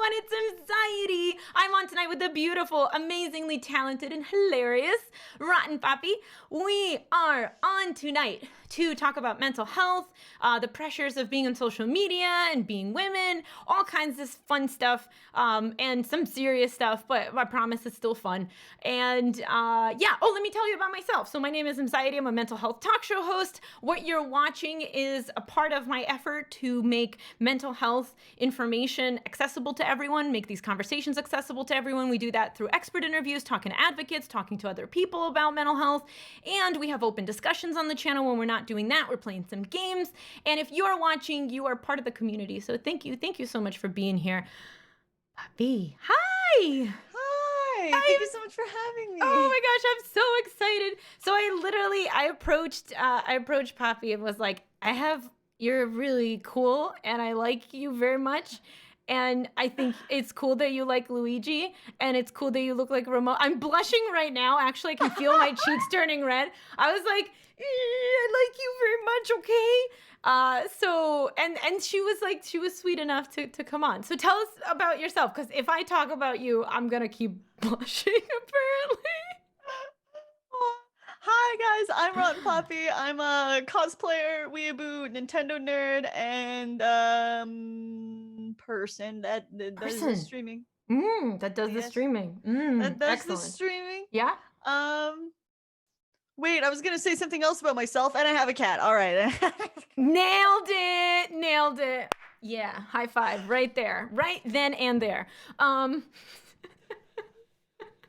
everyone, it's Mxiety. I'm on tonight with the beautiful, amazingly talented, and hilarious Rotten Papi. We are on tonight to talk about mental health, the pressures of being on social media and being women, all kinds of fun stuff, and some serious stuff, but I promise it's still fun. And let me tell you about myself. So my name is Mxiety. I'm a mental health talk show host. What you're watching is a part of my effort to make mental health information accessible to everyone, make these conversations accessible to everyone. We do that through expert interviews, talking to advocates, talking to other people about mental health, and we have open discussions on the channel. When we're not doing that, we're playing some games. And if you're watching, you are part of the community. So thank you so much for being here. Papi, hi! Hi! Thank you so much for having me. Oh my gosh, I'm so excited. So I approached Papi and was like, you're really cool and I like you very much. And I think it's cool that you like Luigi, and it's cool that you look like Ramon. I'm blushing right now. Actually, I can feel my cheeks turning red. I was like, I like you very much, okay? And she was sweet enough to come on. So tell us about yourself, because if I talk about you, I'm gonna keep blushing, apparently. Hi guys, I'm Rotten Papi. I'm a cosplayer, weeaboo, Nintendo nerd, and person that does the streaming. That does the streaming. That does Excellent. the streaming. Yeah. Wait, I was gonna say something else about myself, and I have a cat. All right. Nailed it. Yeah, high five right there, right then and there. This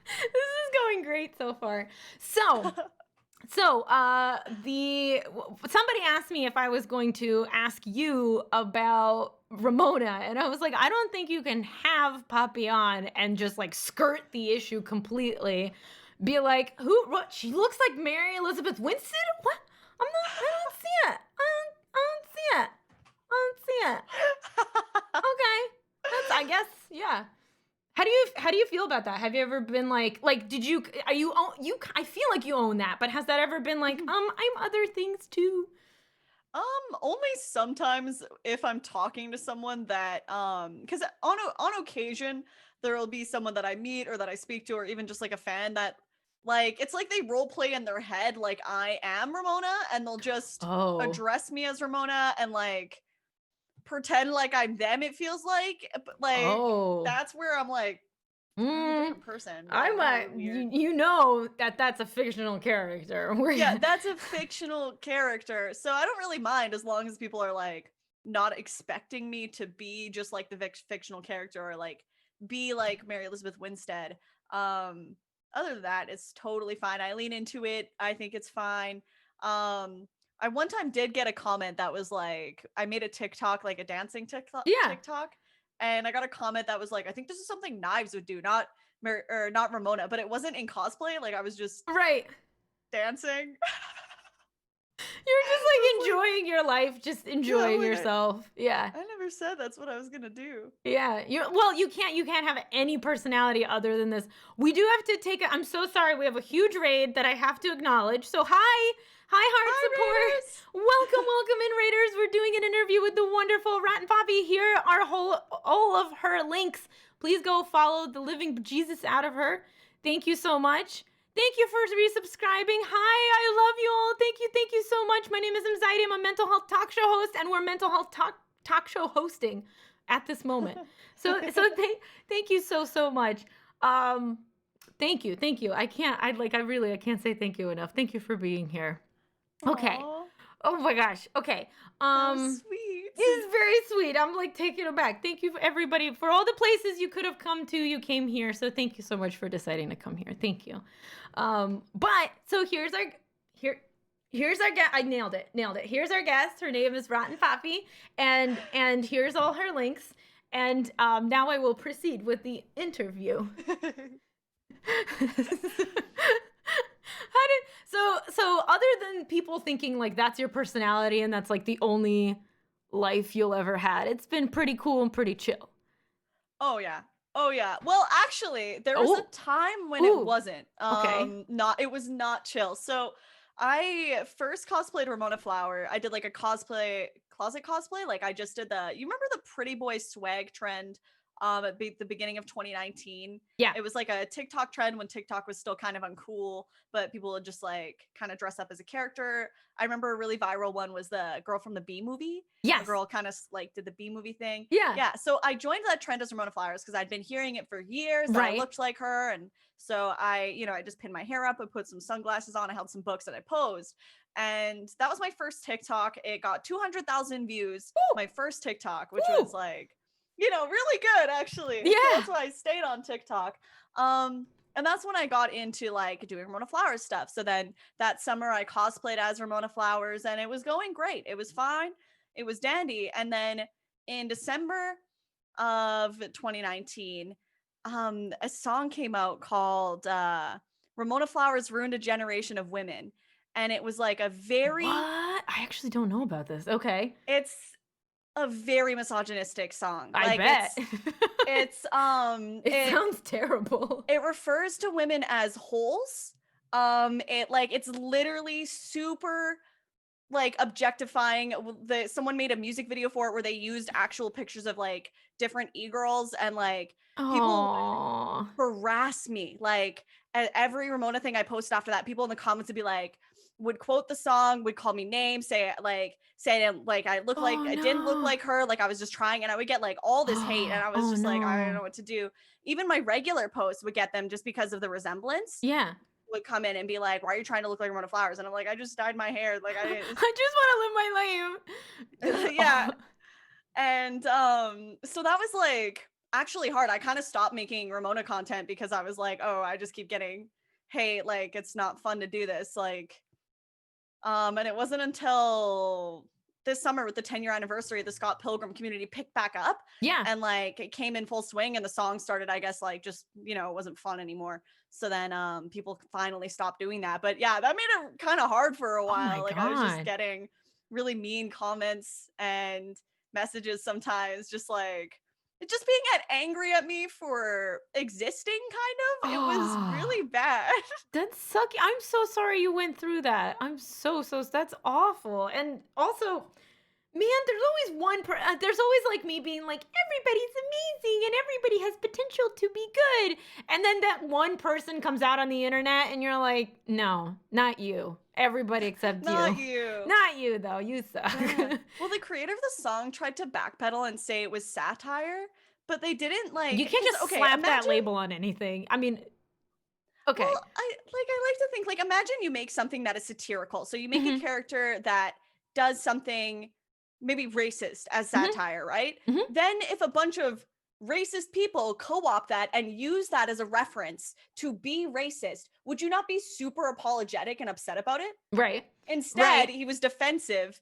is going great so far. Somebody asked me if I was going to ask you about Ramona, and I was like, I don't think you can have Papi on and just like skirt the issue completely. Be like, what? She looks like Mary Elizabeth Winstead? What? I don't see it. I don't see it. Okay. I guess, yeah. How do you feel about that? Have you ever been like I feel like you own that, but has that ever been like, I'm other things too? Only sometimes if I'm talking to someone that, because on occasion there will be someone that I meet or that I speak to, or even just like a fan that, like, it's like they role play in their head like I am Ramona, and they'll just address me as Ramona and like pretend like I'm them. It feels like, but like that's where I'm like, I'm a different person. You know that's a fictional character. Yeah, that's a fictional character. So I don't really mind as long as people are like not expecting me to be just like the fictional character or like be like Mary Elizabeth Winstead. Other than that, it's totally fine. I lean into it. I think it's fine. I one time did get a comment that was like, I made a TikTok, like a dancing TikTok. And I got a comment that was like, I think this is something Knives would do, not Ramona, but it wasn't in cosplay. Like I was just dancing. You're just like enjoying your life, just enjoying yourself. Yeah. I never said that's what I was gonna do. Yeah. You can't have any personality other than this. We do have to take I'm so sorry. We have a huge raid that I have to acknowledge. So hi heart support. Raiders. Welcome in, Raiders. We're doing an interview with the wonderful Rotten Papi. Here are all of her links. Please go follow the living bejesus out of her. Thank you so much. Thank you for resubscribing. Hi, I love you all. Thank you so much. My name is Mxiety. I'm a mental health talk show host, and we're mental health talk show hosting at this moment. So thank you so much. Thank you. I can't say thank you enough. Thank you for being here. Okay. Aww. Oh my gosh. Okay. Sweet. It's very sweet. I'm like taken aback. Thank you for everybody for all the places you could have come to. You came here. So thank you so much for deciding to come here. Thank you. But so here's our guest. I nailed it. Here's our guest. Her name is Rotten Papi, and here's all her links. And now I will proceed with the interview. So other than people thinking like that's your personality and that's like the only life you'll ever had, it's been pretty cool and pretty chill. Oh yeah. Well, actually, there was a time when it wasn't. It was not chill. So I first cosplayed Ramona Flower. I did like a closet cosplay. Like I just did you remember the pretty boy swag trend at the beginning of 2019. Yeah. It was like a TikTok trend when TikTok was still kind of uncool, but people would just like kind of dress up as a character. I remember a really viral one was the girl from the Bee Movie. Yes. A girl kind of like did the Bee Movie thing. Yeah. Yeah. So I joined that trend as Ramona Flowers because I'd been hearing it for years that I looked like her. And so I just pinned my hair up, I put some sunglasses on, I held some books, and I posed. And that was my first TikTok. It got 200,000 views. Woo! My first TikTok, which Woo! was like, really good actually. Yeah. So that's why I stayed on TikTok. And that's when I got into like doing Ramona Flowers stuff. So then that summer I cosplayed as Ramona Flowers and it was going great. It was fine. It was dandy. And then in December of 2019, a song came out called Ramona Flowers Ruined a Generation of Women. And it was like a very... What? I actually don't know about this. Okay. It's a very misogynistic song. I bet. It sounds terrible. It refers to women as holes. It's literally super like objectifying. Someone made a music video for it where they used actual pictures of like different e-girls and like people harass me. Like at every Ramona thing I posted after that, people in the comments would be like, would quote the song, would call me names, say I look like I didn't look like her, like I was just trying, and I would get like all this hate, and I was just like, I don't know what to do. Even my regular posts would get them just because of the resemblance. Yeah. Would come in and be like, why are you trying to look like Ramona Flowers? And I'm like, I just dyed my hair. Like I just want to live my life. Yeah. And so that was like actually hard. I kind of stopped making Ramona content because I was like, oh, I just keep getting hate, like it's not fun to do this. Like and it wasn't until this summer with the 10-year anniversary the Scott Pilgrim community picked back up. Yeah. And like it came in full swing and the song started, I guess, like just, it wasn't fun anymore. So then people finally stopped doing that. But yeah, that made it kind of hard for a while. Like I was just getting really mean comments and messages sometimes, just being angry at me for existing, kind of. It was really bad. That's sucky. I'm so sorry you went through that. I'm so that's awful. And also, man, there's always there's always like me being like, everybody's amazing and everybody has potential to be good. And then that one person comes out on the internet and you're like, no, not you. Everybody except you. Not you. Not you, though. You suck. Yeah. Well, the creator of the song tried to backpedal and say it was satire, but they didn't like... You can't just slap that label on anything. I mean... Okay. Well, I like to think, like, imagine you make something that is satirical. So you make a character that does something maybe racist as satire, right? Then if a bunch of racist people co-opt that and use that as a reference to be racist, would you not be super apologetic and upset about it? Right. Instead, he was defensive,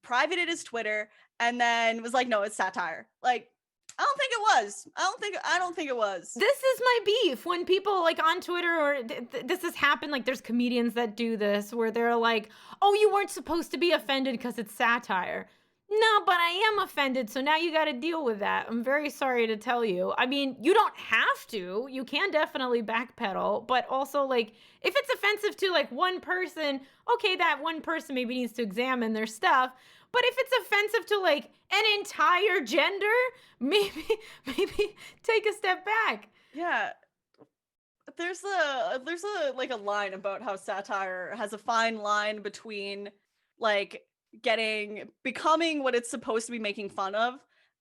privated his Twitter, and then was like, no, it's satire. Like, I don't think it was. I don't think it was. This is my beef when people like on Twitter or this has happened. Like there's comedians that do this where they're like, oh, you weren't supposed to be offended because it's satire. No, but I am offended. So now you got to deal with that. I'm very sorry to tell you. I mean, you don't have to. You can definitely backpedal. But also like if it's offensive to like one person, okay, that one person maybe needs to examine their stuff. But if it's offensive to like an entire gender, maybe take a step back. Yeah. There's a line about how satire has a fine line between like becoming what it's supposed to be making fun of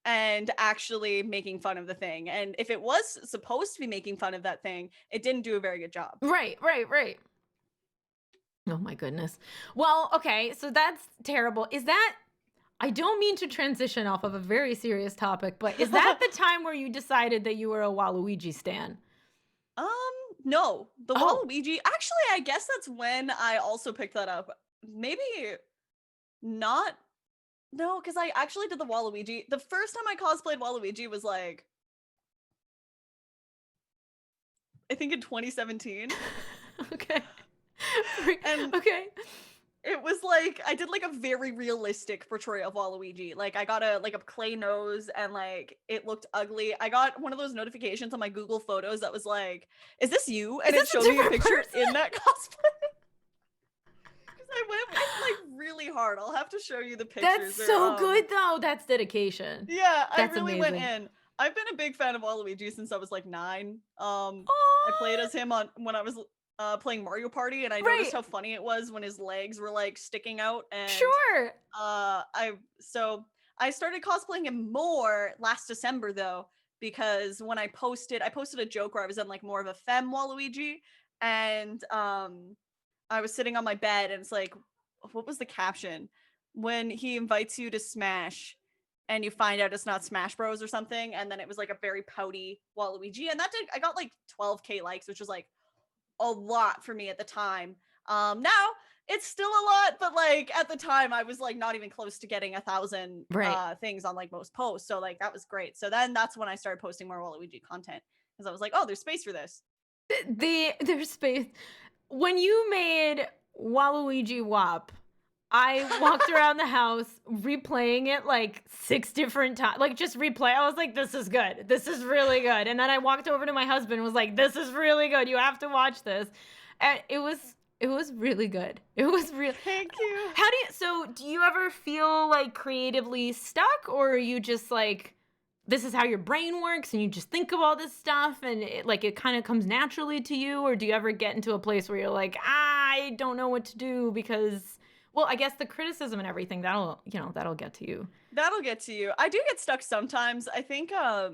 and actually making fun of the thing. And if it was supposed to be making fun of that thing, it didn't do a very good job. Right. Oh my goodness. Well, okay, so that's terrible. Is that... I don't mean to transition off of a very serious topic, but is that the time where you decided that you were a Waluigi stan? No. The Waluigi... Actually, I guess that's when I also picked that up. Maybe not... No, because I actually did the Waluigi. The first time I cosplayed Waluigi was like... I think in 2017. Okay. And okay. It was like I did like a very realistic portrayal of Waluigi. Like I got a clay nose and like it looked ugly. I got one of those notifications on my Google Photos that was like, "Is this you?" And it showed me a picture in that cosplay. Because I went like really hard. I'll have to show you the pictures. That's so good though. That's dedication. Yeah, That's I really amazing. went in. I've been a big fan of Waluigi since I was like 9. I played Oh, as him on when I was playing Mario Party, and I noticed right. how funny it was when his legs were like sticking out. And Sure. I started cosplaying him more last December though, because when I posted a joke where I was in like more of a femme Waluigi, and I was sitting on my bed, and it's like, what was the caption? When he invites you to Smash and you find out it's not Smash Bros or something, and then it was like a very pouty Waluigi, and I got like 12K likes, which was like a lot for me at the time. Now it's still a lot, but like at the time I was like not even close to getting 1,000 Right. things on like most posts. So like that was great. So then that's when I started posting more Waluigi content, because I was like, oh, there's space for this. There's space. When you made Waluigi WAP, I walked around the house replaying it like 6 different times, like just replay. I was like, this is good. This is really good. And then I walked over to my husband and was like, this is really good. You have to watch this. And it was really good. It was real. Thank you. Do you ever feel like creatively stuck, or are you just like, this is how your brain works and you just think of all this stuff and it kind of comes naturally to you? Or do you ever get into a place where you're like, I don't know what to do because, well, I guess the criticism and everything, that'll get to you. That'll get to you. I do get stuck sometimes. I think so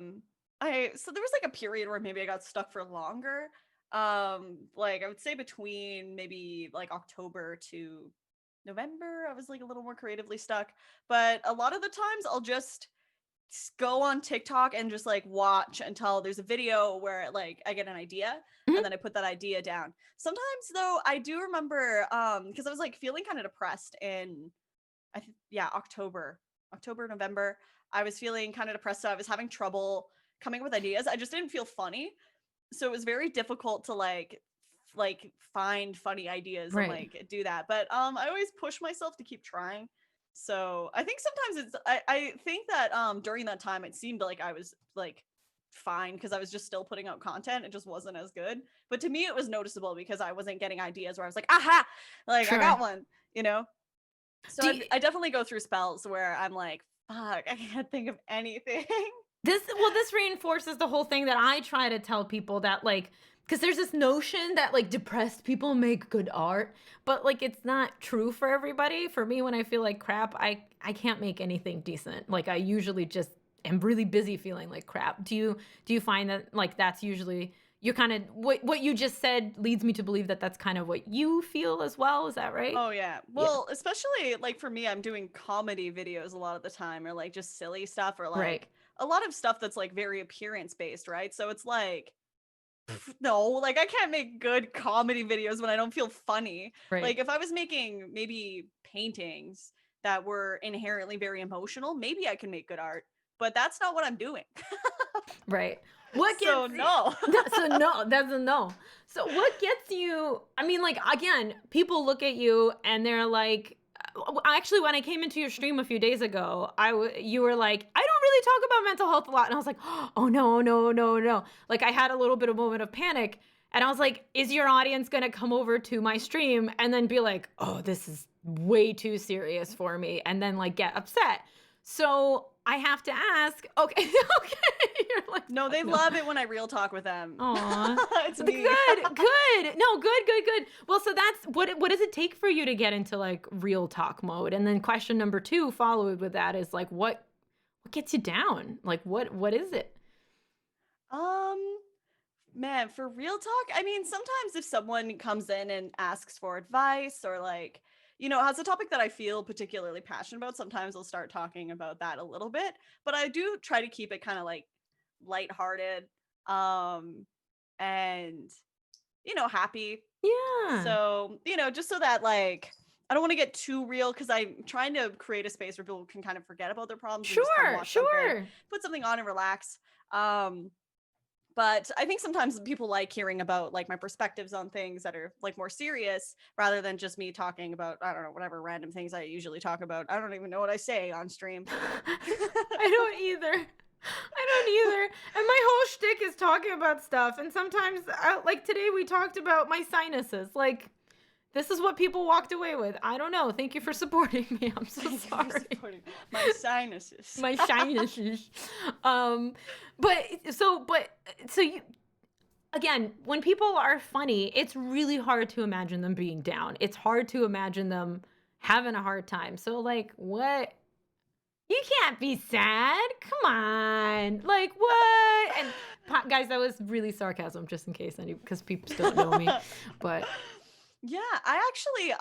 there was like a period where maybe I got stuck for longer. Like I would say between maybe like October to November, I was like a little more creatively stuck. But a lot of the times I'll just go on TikTok and just like watch until there's a video where like I get an idea, Mhm. and then I put that idea down. Sometimes though, I do remember because I was like feeling kind of depressed in October, November. I was feeling kind of depressed, so I was having trouble coming up with ideas. I just didn't feel funny. So it was very difficult to like find funny ideas and Right. like do that. But I always push myself to keep trying. So I think sometimes I think that during that time it seemed like I was like fine because I was just still putting out content. It just wasn't as good. But to me it was noticeable because I wasn't getting ideas where I was like, aha, like I Sure. got one, you know? So Do you, I definitely go through spells where I'm like, fuck, I can't think of anything. this reinforces the whole thing that I try to tell people, that like, because there's this notion that like depressed people make good art, but like it's not true for everybody. For me, when I feel like crap, I can't make anything decent. Like I usually just am really busy feeling like crap. Do you find that like that's usually you kind of what you just said leads me to believe that that's kind of what you feel as well? Is that right? Oh yeah. Yeah. Well, especially like for me, I'm doing comedy videos a lot of the time, or like just silly stuff, or Right. like a lot of stuff that's like very appearance based, right? So it's like, no, like I can't make good comedy videos when I don't feel funny. Right. Like if I was making maybe paintings that were inherently very emotional, maybe I can make good art, but that's not what I'm doing. Right. What So gets you? no. So no, that's a no. So what gets you? I mean, like again, people look at you and they're like, actually, when I came into your stream a few days ago, you were like, I don't really talk about mental health a lot, and I was like, oh no, no, no, no. Like I had a little bit of moment of panic, and I was like, is your audience gonna come over to my stream and then be like, oh, this is way too serious for me, and then like get upset? So I have to ask, okay, okay. You're like, No, fuck they no. love it when I real talk with them. Aw. It's Good, me. good. No, good, good, good. Well, so that's what does it take for you to get into like real talk mode? And then question number 2 followed with that is like what gets you down? Like what is it? Um, Man, for real talk, I mean, sometimes if someone comes in and asks for advice, or like, has a topic that I feel particularly passionate about, sometimes I'll start talking about that a little bit, but I do try to keep it kind of like lighthearted, um, and, happy. Yeah. So, just so that like, I don't want to get too real because I'm trying to create a space where people can kind of forget about their problems and just come Sure, watch something, sure. put something on and relax. Um, but I think sometimes people like hearing about like my perspectives on things that are like more serious rather than just me talking about, I don't know, whatever random things I usually talk about. I don't even know what I say on stream. I don't either. I don't either. And my whole shtick is talking about stuff. And sometimes, like today, we talked about my sinuses. Like, This is what people walked away with. I don't know. Thank you for supporting me. I'm so Thank you for sorry. supporting my sinuses. My shyness. Um, but so you again, when people are funny, it's really hard to imagine them being down. It's hard to imagine them having a hard time. So like, what? You can't be sad. Come on. Like what? And guys, that was really sarcasm, just in case because people don't know me. But Yeah, I actually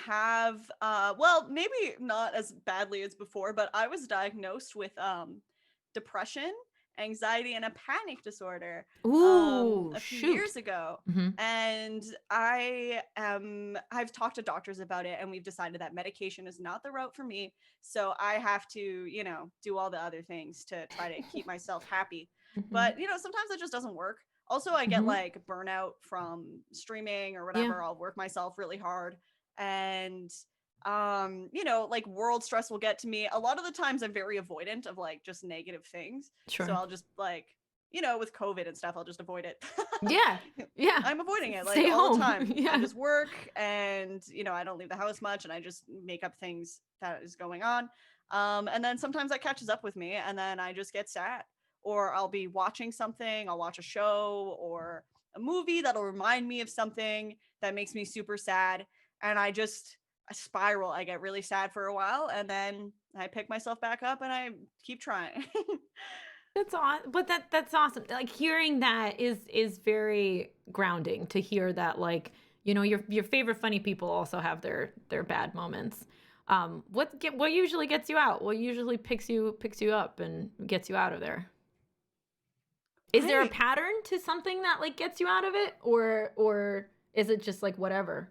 have well, maybe not as badly as before, but I was diagnosed with depression, anxiety, and a panic disorder ooh, a few shoot. years ago. Hmm. And I've talked to doctors about it, and we've decided that medication is not the route for me. So I have to, do all the other things to try to keep myself happy. Hmm. But sometimes it just doesn't work. Also, I get Hmm. like burnout from streaming or Yeah. whatever. I'll work myself really hard, and like world stress will get to me. A lot of the times I'm very avoidant of like just negative things. So Sure. I'll just like, with COVID and stuff, I'll just avoid it. Yeah. Yeah. I'm avoiding it like Stay all the home. time. I Yeah. just work, and I don't leave the house much, and I just make up things that is going on. And then sometimes that catches up with me, and then I just get sad. Or I'll be watching something, I'll watch a show or a movie that'll remind me of something that makes me super sad, and I spiral. I get really sad for a while, and then I pick myself back up and I keep trying. That's awesome. But that's awesome. Like hearing that is very grounding to hear that like, your favorite funny people also have their bad moments. What usually gets you out? What usually picks you up and gets you out of there? Is there a I pattern to something that like gets you out of it, or is it just like whatever?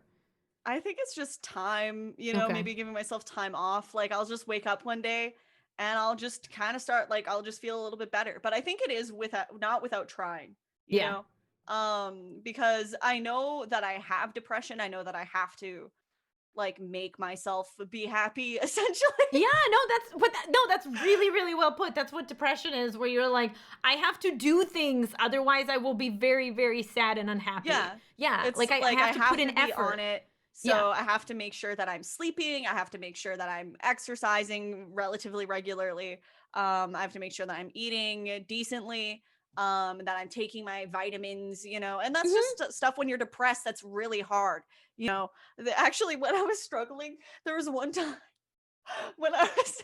I think it's just time, Okay. maybe giving myself time off. Like I'll just wake up one day and I'll just kind of start like I'll just feel a little bit better. But I think it is not without trying, you Yeah. know? Because I know that I have depression. I know that I have to like make myself be happy essentially. Yeah, no, that's really, really well put. That's what depression is, where you're like, I have to do things, otherwise I will be very, very sad and unhappy. Yeah. Yeah, It's like I like I have to put have to in be on effort. it. Yeah. So I have to make sure that I'm sleeping. I have to make sure that I'm exercising relatively regularly. I have to make sure that I'm eating decently, that I'm taking my vitamins, and that's Hmm. just stuff when you're depressed that's really hard. Actually, when I was struggling, there was one time when I was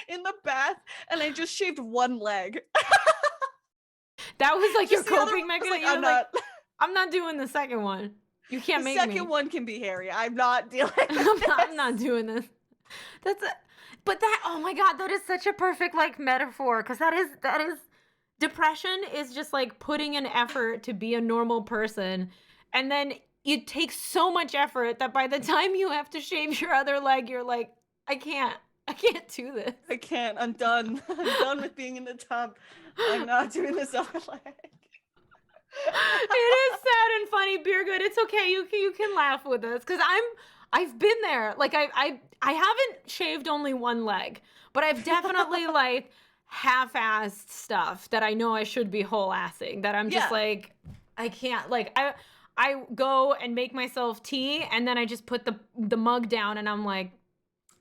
in the bath and I just shaved one leg. That was like your Just the other one coping I was like, mechanism. I'm You're like, not. I'm not doing the second one. You can't The make second me. one can be hairy. I'm not dealing with I'm not this. doing this. That's a, but that, oh my God, that is such a perfect like metaphor, because that is depression is just like putting an effort to be a normal person, and then it takes so much effort that by the time you have to shave your other leg, you're like, I can't do this. I can't. I'm done. I'm done with being in the tub. I'm not doing this other leg. It is sad and funny, beer good. It's okay. You can laugh with us, because I've been there. Like I haven't shaved only one leg, but I've definitely like half-assed stuff that I know I should be whole-assing. That I'm just Yeah. like, I can't. Like I go and make myself tea, and then I just put the mug down, and I'm like,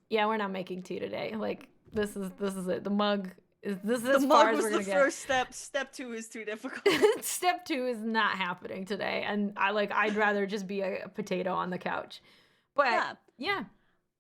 yeah, we're not making tea today. Like this is it. The mug is this is The as far mug as was we're the gonna get. first step. Step 2 is too difficult. Step 2 is not happening today, and I'd rather just be a potato on the couch. But Yeah. yeah.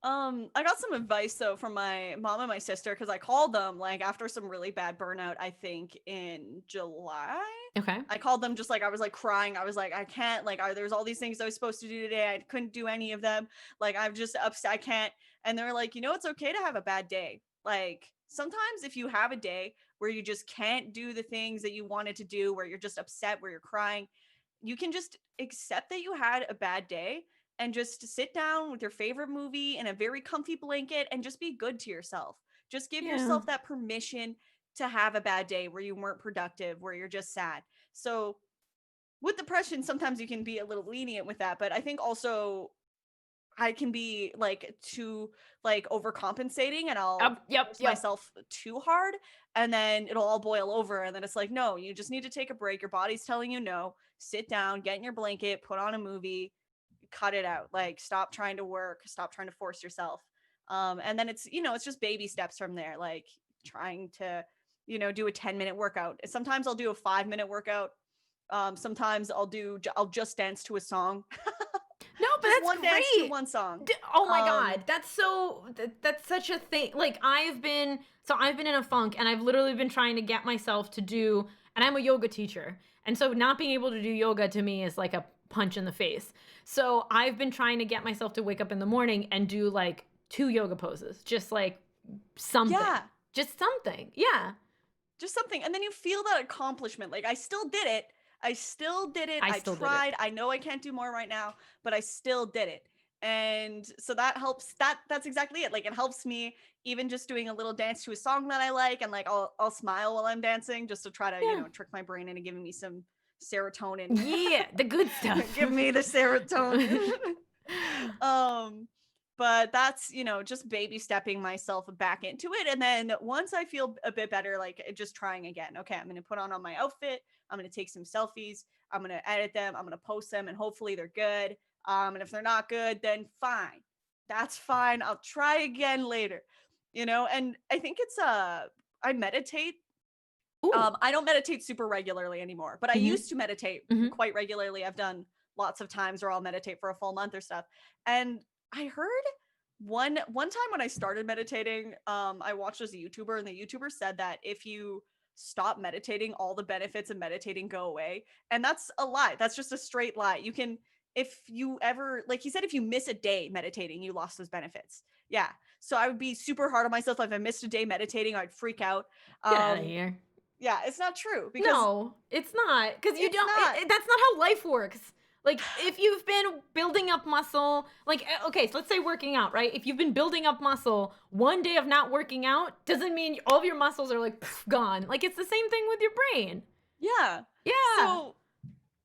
I got some advice though from my mom and my sister because I called them like after some really bad burnout, I think in July. Okay. I called them just like I was like crying. I was like, I can't, like, there's all these things I was supposed to do today. I couldn't do any of them. Like, I'm just upset. I can't. And they're like, it's okay to have a bad day. Like, sometimes if you have a day where you just can't do the things that you wanted to do, where you're just upset, where you're crying, you can just accept that you had a bad day and just sit down with your favorite movie in a very comfy blanket and just be good to yourself. Just give Yeah. yourself that permission to have a bad day where you weren't productive, where you're just sad. So with depression, sometimes you can be a little lenient with that, but I think also I can be like too like overcompensating and I'll Yep. force myself too hard and then it'll all boil over and then it's like, no, you just need to take a break. Your body's telling you no. Sit down, get in your blanket, put on a movie, cut it out. Like, stop trying to work, stop trying to force yourself. And then it's, it's just baby steps from there, like trying to, do a 10-minute workout. Sometimes I'll do a 5-minute workout. Sometimes I'll just dance to a song. No, but Just that's one dance to great. one song. Oh my God, that's such a thing. Like I've been in a funk, and I've literally been trying to get myself to do, and I'm a yoga teacher. And so not being able to do yoga to me is like a punch in the face. So I've been trying to get myself to wake up in the morning and do like 2 yoga poses, just like something. Yeah. Just something. Yeah. Just something. And then you feel that accomplishment. Like, I still did it. I still did it. tried. I know I can't do more right now, but I still did it. And so that helps. That's exactly it. Like, it helps me even just doing a little dance to a song that I like, and like I'll smile while I'm dancing just to try to, Yeah. trick my brain into giving me some serotonin. Yeah, the good stuff. Give me the serotonin. But that's, just baby stepping myself back into it. And then once I feel a bit better, like just trying again. Okay, I'm going to put on my outfit. I'm going to take some selfies. I'm going to edit them. I'm going to post them, and hopefully they're good. And if they're not good, then fine. That's fine. I'll try again later. And I think it's I meditate. Ooh. I don't meditate super regularly anymore, but I used to meditate quite regularly. I've done lots of times where I'll meditate for a full month or stuff. And I heard one time when I started meditating, I watched this YouTuber, and the YouTuber said that if you stop meditating, all the benefits of meditating go away. And that's a lie. That's just a straight lie. You can, if you ever, like he said, if you miss a day meditating, you lost those benefits. Yeah. So I would be super hard on myself if I missed a day meditating. I'd freak out. Get out of here. Yeah, it's not true. Because no, it's not. Because you it's don't. not. That's not how life works. Like, if you've been building up muscle, like, okay, so let's say working out, right? If you've been building up muscle, one day of not working out doesn't mean all of your muscles are like gone. Like, it's the same thing with your brain. Yeah. Yeah. So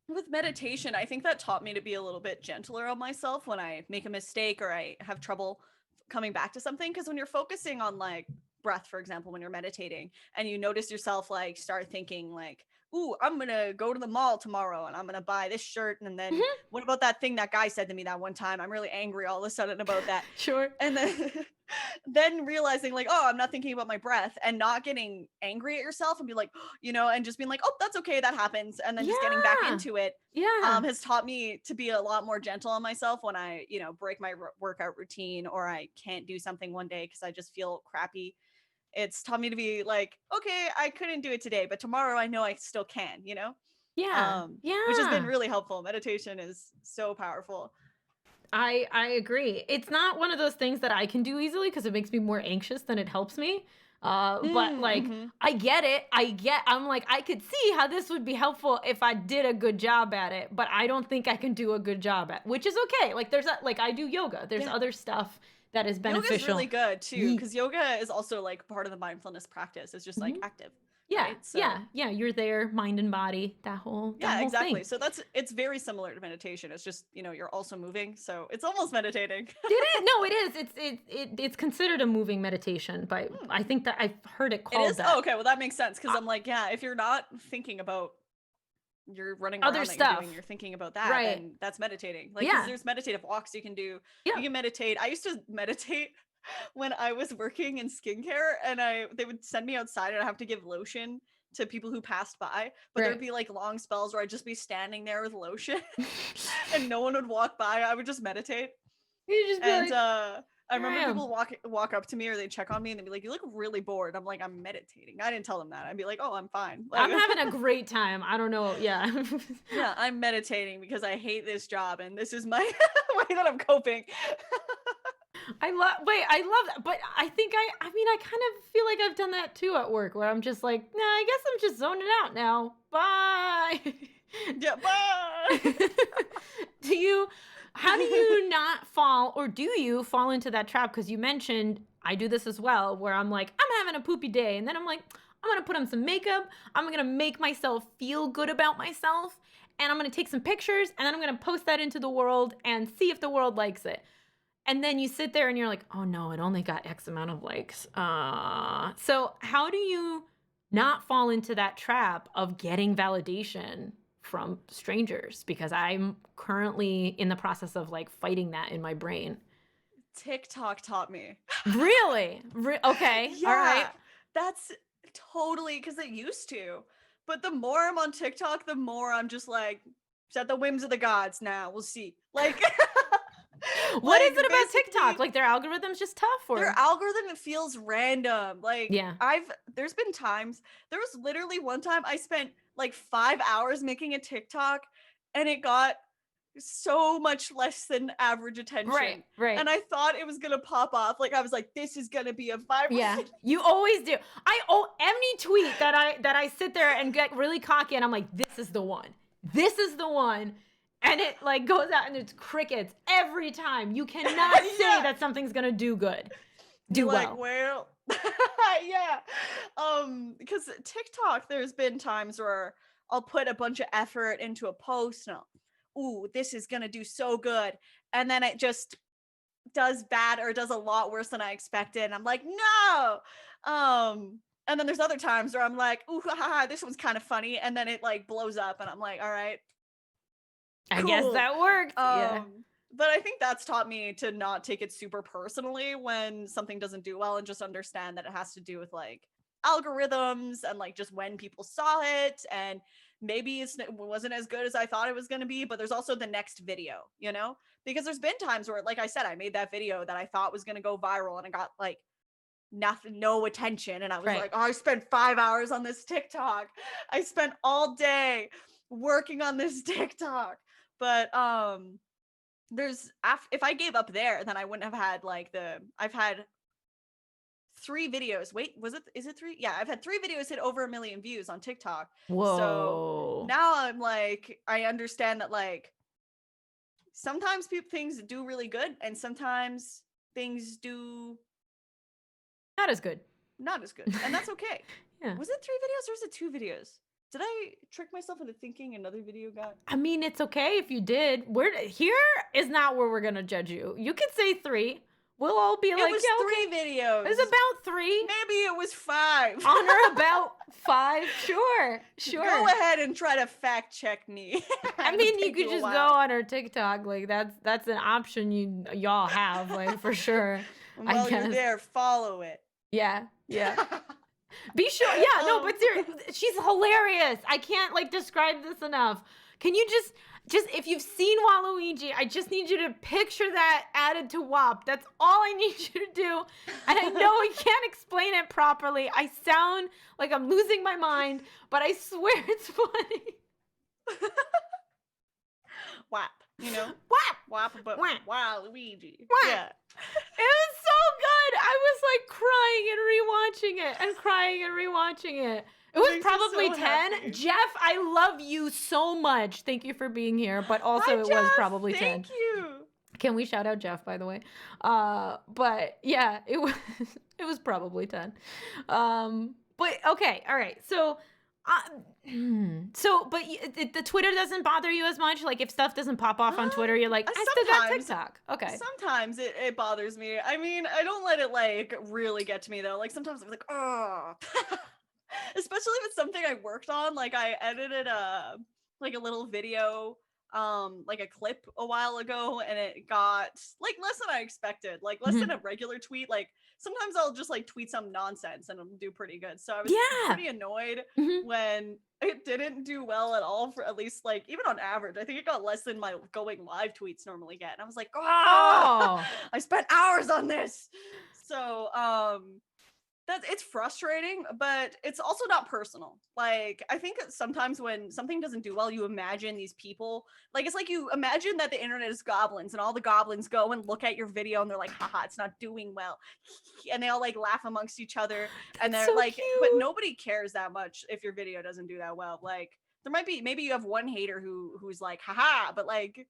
with meditation, I think that taught me to be a little bit gentler on myself when I make a mistake or I have trouble coming back to something. Because when you're focusing on like breath, for example, when you're meditating and you notice yourself like start thinking like, ooh, I'm gonna go to the mall tomorrow and I'm gonna buy this shirt, and then what about that thing that guy said to me that one time? I'm really angry all of a sudden about that. Sure. And then realizing like, oh, I'm not thinking about my breath, and not getting angry at yourself and be like, and just being like, oh, that's okay, that happens, and then just getting back into it. Yeah. Has taught me to be a lot more gentle on myself when I, break my workout routine, or I can't do something one day because I just feel crappy. It's taught me to be like, okay, I couldn't do it today, but tomorrow I know I still can, Yeah. Which has been really helpful. Meditation is so powerful. I agree. It's not one of those things that I can do easily because it makes me more anxious than it helps me. But like, I get it. I'm like, I could see how this would be helpful if I did a good job at it, but I don't think I can do a good job at, which is okay. Like I do yoga. There's other stuff that is beneficial. Yoga's really good too, because yoga is also like part of the mindfulness practice. It's just like active. Yeah, right? So, yeah. You're there, mind and body, that whole exactly. thing. So it's very similar to meditation. It's just, you're also moving, so it's almost meditating. It is. No, it is. It's considered a moving meditation, but I think that I've heard it called that. Oh, okay, well that makes sense, because I'm like, yeah, if you're not thinking about you're running around other that stuff, you're thinking about that, right? then that's meditating. Like, 'cause there's meditative walks you can do. You can meditate. I used to meditate when I was working in skincare, and they would send me outside and I have to give lotion to people who passed by, but there'd be like long spells where I'd just be standing there with lotion and no one would walk by. I would just meditate. You just be like, I remember people walk up to me, or they check on me and they'd be like, you look really bored. I'm like, I'm meditating. I didn't tell them that. I'd be like, oh, I'm fine. Like, I'm having a great time. I don't know. Yeah. Yeah, I'm meditating because I hate this job and this is my way that I'm coping. I love that. But I think I mean, I kind of feel like I've done that too at work, where I'm just like, nah, I guess I'm just zoning out now. Bye. Yeah, bye. How do you not fall, or do you fall into that trap? Because you mentioned, I do this as well, where I'm like, I'm having a poopy day. And then I'm like, I'm going to put on some makeup. I'm going to make myself feel good about myself. And I'm going to take some pictures, and then I'm going to post that into the world and see if the world likes it. And then you sit there and you're like, oh no, it only got X amount of likes. So how do you not fall into that trap of getting validation from strangers because I'm currently in the process of like fighting that in my brain. TikTok taught me. Really? Okay. Yeah, All right. that's totally because it used to. But the more I'm on TikTok, the more I'm just like, it's at the whims of the gods now. We'll see. Like, What is like it about basically, TikTok? Like their algorithm's just tough their or? algorithm feels random. Like, Yeah. there's been times, there was literally one time I spent like 5 hours making a TikTok and it got so much less than average attention. Right. And I thought it was gonna pop off. Like I was like, this is gonna be a viral. Yeah, you always do. Any tweet that I sit there and get really cocky and I'm like, this is the one. This is the one. And it like goes out and it's crickets every time. You cannot say Yeah. that something's gonna do good. Do You're well. like, well, yeah. Because TikTok, there's been times where I'll put a bunch of effort into a post and ooh, this is gonna do so good. And then it just does bad or does a lot worse than I expected. And I'm like, no. And then there's other times where I'm like, ooh, haha, this one's kind of funny. And then it like blows up and I'm like, all right, I guess cool. that worked. Yeah. But I think that's taught me to not take it super personally when something doesn't do well and just understand that it has to do with like algorithms and like just when people saw it. And maybe it wasn't as good as I thought it was going to be, but there's also the next video, you know? Because there's been times where, like I said, I made that video that I thought was going to go viral and it got like no attention. And I was like, oh, I spent 5 hours on this TikTok. I spent all day working on this TikTok. But if I gave up there, then I wouldn't have had like I've had 3 videos. Wait, is it 3? Yeah, I've had 3 videos hit over 1 million views on TikTok. Whoa. So now I'm like, I understand that like sometimes things do really good and sometimes things do not as good. And that's okay. Yeah. Was it 3 videos or was it 2 videos? Did I trick myself into thinking another video got? I mean, it's okay if you did. Here is not where we're gonna judge you. You can say 3. We'll all be like, it was yeah, 3 videos. It was about 3. Maybe it was 5. On or about 5. Sure. Go ahead and try to fact check me. I mean, you could just go on our TikTok. Like that's an option y'all have, like for sure. While you're there, follow it. Yeah. Be sure. Yeah, no, but seriously, she's hilarious. I can't like describe this enough. Can you just if you've seen Waluigi, I just need you to picture that added to WAP. That's all I need you to do. And I know I can't explain it properly. I sound like I'm losing my mind, but I swear it's funny. WAP, you know? WAP, but Waluigi. Yeah. It was so good. I was like crying and rewatching it. It was probably so 10. Happy. Jeff, I love you so much. Thank you for being here. But also it was probably 10. Thank you. Can we shout out Jeff, by the way? But yeah, it was probably 10. But okay, all right. So but the Twitter doesn't bother you as much? Like if stuff doesn't pop off on Twitter, you're like, I still got TikTok. Okay. Sometimes it bothers me. I mean, I don't let it like really get to me though. Like sometimes I'm like, oh. Especially if it's something I worked on. Like I edited a little video, like a clip a while ago, and it got like less than I expected, like less than a regular tweet. Like sometimes I'll just like tweet some nonsense and it'll do pretty good. So I was pretty annoyed when it didn't do well at all, for at least like even on average. I think it got less than my going live tweets normally get. And I was like, oh, I spent hours on this. So it's frustrating, but it's also not personal. Like I think sometimes when something doesn't do well, you imagine these people, like it's like you imagine that the internet is goblins and all the goblins go and look at your video and they're like, haha, it's not doing well, and they all like laugh amongst each other. And they're so like cute. But nobody cares that much if your video doesn't do that well. Like there might be, maybe you have one hater who's like, haha, but like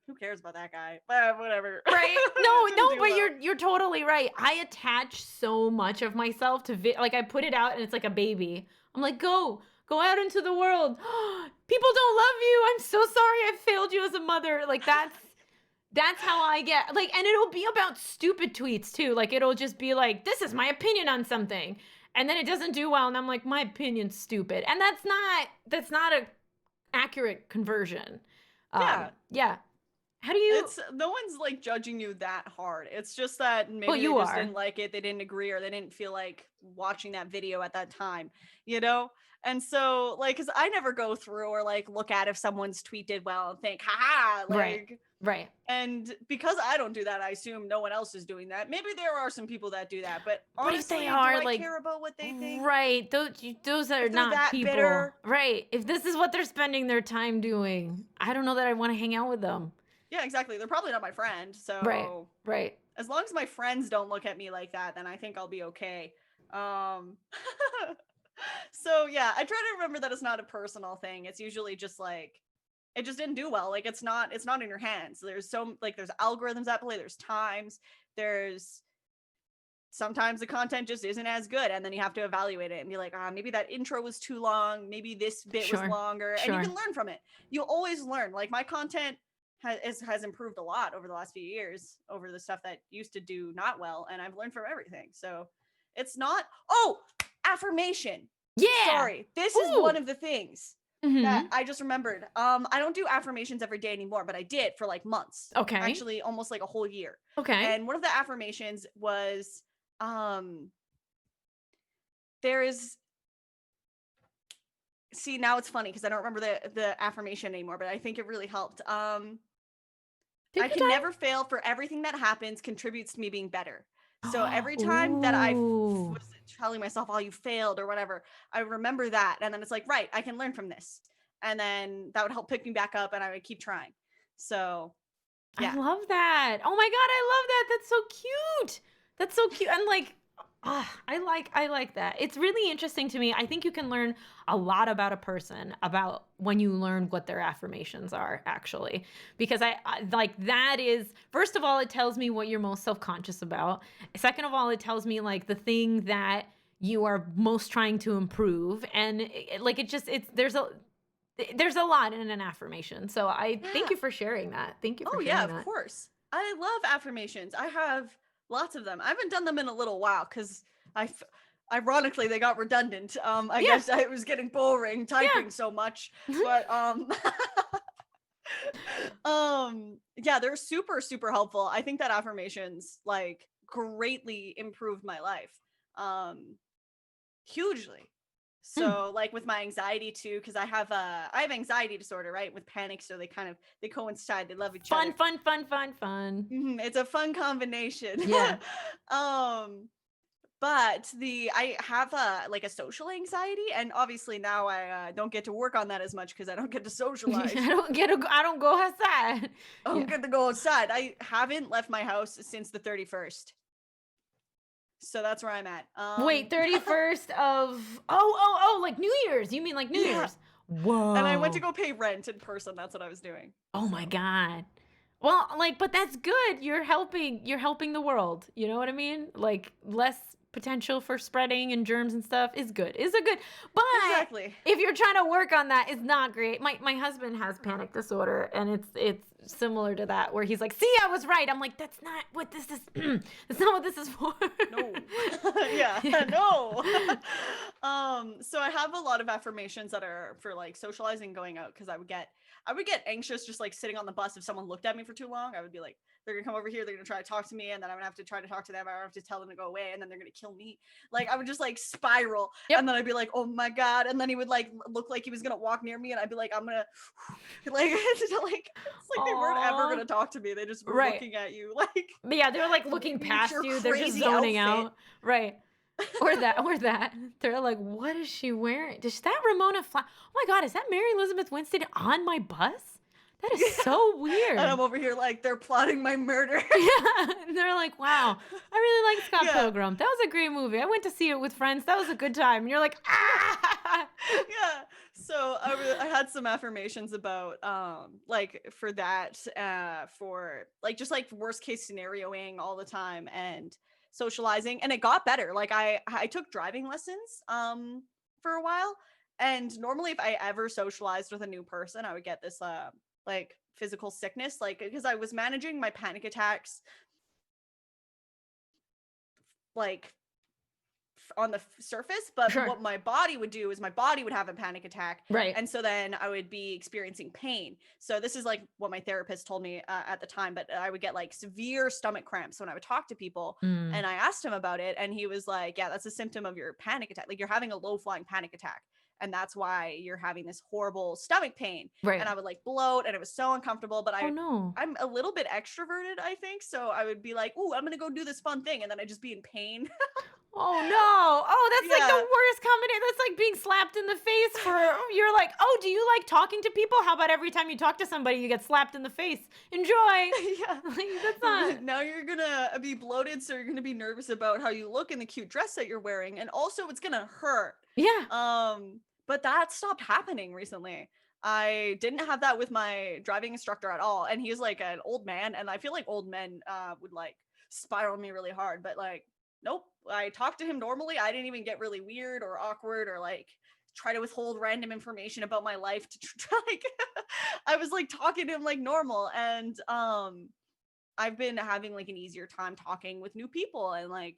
who cares about that guy? Whatever. Right? No, but you're totally right. I attach so much of myself to like I put it out and it's like a baby. I'm like, go out into the world. People don't love you. I'm so sorry I failed you as a mother. Like that's how I get. Like, and it'll be about stupid tweets too. Like it'll just be like, this is my opinion on something. And then it doesn't do well and I'm like, my opinion's stupid. And that's not accurate conversion. Yeah. Yeah. How do you? It's no one's like judging you that hard. It's just that Well, maybe they you just are. didn't like it, they didn't agree, or they didn't feel like watching that video at that time, you know? And so, like, cause I never go through or like look at if someone's tweet did well and think, haha, Right. like, Right. and because I don't do that, I assume no one else is doing that. Maybe there are some people that do that, but But if they honestly, do are I like, care about what they think? right, those are If they're not that people. bitter, Right. If this is what they're spending their time doing, I don't know that I want to hang out with them. yeah, exactly. They're probably not my friend. Right. So Right. as long as my friends don't look at me like that, then I think I'll be okay. Um so yeah, I try to remember that it's not a personal thing. It's usually just like it just didn't do well. Like it's not in your hands. There's so like there's algorithms at play, there's times, there's sometimes the content just isn't as good and then you have to evaluate it and be like, maybe that intro was too long, maybe this bit was Sure. longer, and you Sure. can learn from it. You'll always learn. Like my content has improved a lot over the last few years over the stuff that used to do not well, and I've learned from everything. So it's not affirmation. Yeah. Sorry, this is Ooh. one of the things Mhm. that I just remembered. I don't do affirmations every day anymore, but I did for like months. Okay. Actually, almost like a whole year. Okay. And one of the affirmations was there is see, now it's funny because I don't remember the affirmation anymore, but I think it really helped. Take I your can time. never fail, for everything that happens contributes to me being better. So every time that I Ooh. was telling myself, oh, you failed or whatever, I remember that. And then it's like, right, I can learn from this. And then that would help pick me back up and I would keep trying. So yeah. I love that. Oh my God, I love that. That's so cute. That's so cute. And like, I like that. It's really interesting to me. I think you can learn a lot about a person about when you learn what their affirmations are, actually, because I like that is, first of all, it tells me what you're most self-conscious about. Second of all, it tells me like the thing that you are most trying to improve, and like it just there's a lot in an affirmation. So I thank Yeah. you for sharing that. Thank you for Oh yeah, sharing of that. course. I love affirmations. I have lots of them. I haven't done them in a little while because ironically they got redundant. I Yeah. guess I was getting boring typing so much. Yeah. But yeah, they're super, super helpful. I think that affirmations like greatly improved my life. Hugely. Hmm. So like with my anxiety too, because I have anxiety disorder, right? With panic, so they coincide, they love each Fun, other. fun, fun, fun, fun. It's a fun combination. Yeah. um but I have a social anxiety, and obviously now I don't get to work on that as much because I don't get to socialize. I don't go outside. I don't Yeah. get to go outside. I haven't left my house since the 31st. So that's where I'm at. Wait, 31st of like New Year's. You mean like New Yeah. Year's? Whoa. And I went to go pay rent in person. That's what I was doing. Oh my So God. Well, like, but that's good. You're helping the world. You know what I mean? Like less potential for spreading and germs and stuff is good. Is a good. But exactly. if you're trying to work on that, it's not great. My husband has panic disorder, and it's similar to that, where he's like, "See, I was right." I'm like, "That's not what this is. That's not what this is for." No. Yeah, Yeah. no. So I have a lot of affirmations that are for like socializing, going out, because I would get anxious just like sitting on the bus if someone looked at me for too long. I would be like, they're gonna come over here, they're gonna try to talk to me, and then I'm gonna have to try to talk to them. I would have to tell them to go away, and then they're gonna kill me. Like I would just like spiral, Yep. and then I'd be like, oh my God, and then he would like look like he was gonna walk near me, and I'd be like, I'm gonna like it's like they weren't ever Aw. gonna talk to me. They just were Right. looking at you like But yeah, they're like looking with past your you. They're just crazy zoning outfit. out. Right. Or that. They're like, what is she wearing? Is that Ramona Oh my God, is that Mary Elizabeth Winstead on my bus? That is so And weird. I'm over here like they're plotting my murder. Yeah. And they're like, wow, I really like Scott Yeah. Pilgrim. That was a great movie. I went to see it with friends. That was a good time. And you're like, ah. Yeah. So I had some affirmations about like for that for like just like worst case scenarioing all the time and socializing, and it got better. Like I took driving lessons for a while, and normally if I ever socialized with a new person I would get this like physical sickness, like because I was managing my panic attacks like on the surface, but Sure. what my body would do is my body would have a panic attack, Right. and so then I would be experiencing pain. So this is like what my therapist told me at the time, but I would get like severe stomach cramps when I would talk to people. Mm. And I asked him about it, and he was like, yeah, that's a symptom of your panic attack, like you're having a low flying panic attack, and that's why you're having this horrible stomach pain. Right. And I would like bloat, and it was so uncomfortable. But Oh no. I'm a little bit extroverted, I think, so I would be like, ooh, I'm gonna go do this fun thing, and then I'd just be in pain. Oh no. Oh, that's like the Yeah. worst combination. That's like being slapped in the face for, you're like, oh, do you like talking to people? How about every time you talk to somebody, you get slapped in the face? Enjoy. Yeah. Like, that's not. Now you're gonna be bloated, so you're gonna be nervous about how you look in the cute dress that you're wearing, and also it's gonna hurt. Yeah. But that stopped happening recently. I didn't have that with my driving instructor at all, and he's like an old man, and I feel like old men would like spiral me really hard, but like nope. I talked to him normally. I didn't even get really weird or awkward or like try to withhold random information about my life to try like I was like talking to him like normal, and I've been having like an easier time talking with new people and like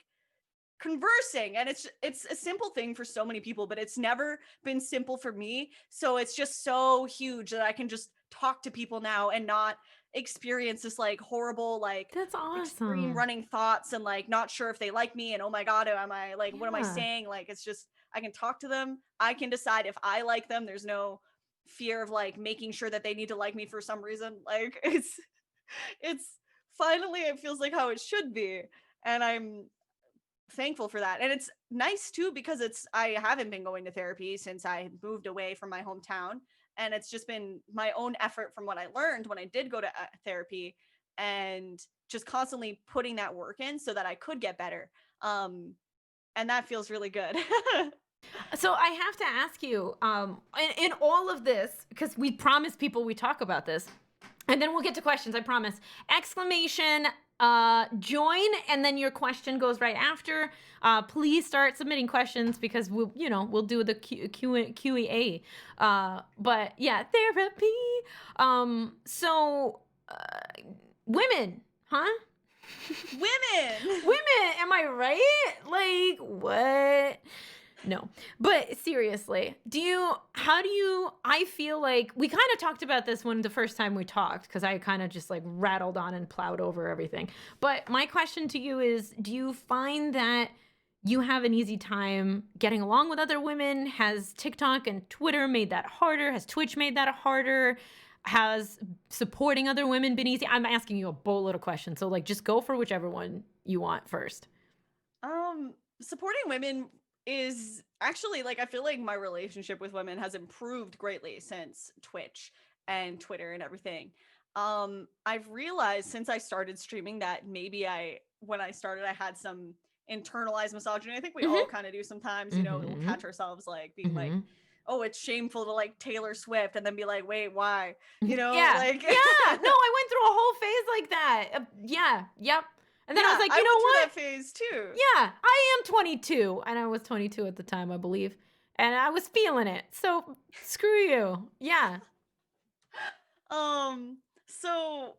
conversing, and it's a simple thing for so many people, but it's never been simple for me, so it's just so huge that I can just talk to people now and not experience this like horrible like That's extreme awesome. running thoughts and like not sure if they like me, and oh my god, am I like what am I Yeah. saying, like it's just I can talk to them, I can decide if I like them, there's no fear of like making sure that they need to like me for some reason, like it's finally it feels like how it should be, and I'm thankful for that. And it's nice too because it's I haven't been going to therapy since I moved away from my hometown, and it's just been my own effort from what I learned when I did go to therapy, and just constantly putting that work in so that I could get better. And that feels really good. So I have to ask you, in all of this, because we promise people we talk about this, and then we'll get to questions, I promise. Exclamation, join, and then your question goes right after. Please start submitting questions because we'll do the QA. But yeah, therapy. So women, huh? Women, am I right? Like, what? No. But seriously, I feel like we kind of talked about this when the first time we talked, because I kind of just like rattled on and plowed over everything. But my question to you is, do you find that you have an easy time getting along with other women? Has TikTok and Twitter made that harder? Has Twitch made that harder? Has supporting other women been easy? I'm asking you a boatload of questions. So like just go for whichever one you want first. Supporting women is actually like I feel like my relationship with women has improved greatly since Twitch and Twitter and everything. I've realized since I started streaming that maybe when I started I had some internalized misogyny. I think we all Mm-hmm. kind of do sometimes, you know, we'll Mm-hmm. catch ourselves like being like, Mm-hmm. oh, it's shameful to like Taylor Swift, and then be like, wait, why? You know, Yeah. like Yeah. No, I went through a whole phase like that. Yeah. Yep. And then I was yeah, like, I you know went what? through that phase too. Yeah, I am 22. And I was 22 at the time, I believe. And I was feeling it. So screw you. Yeah. So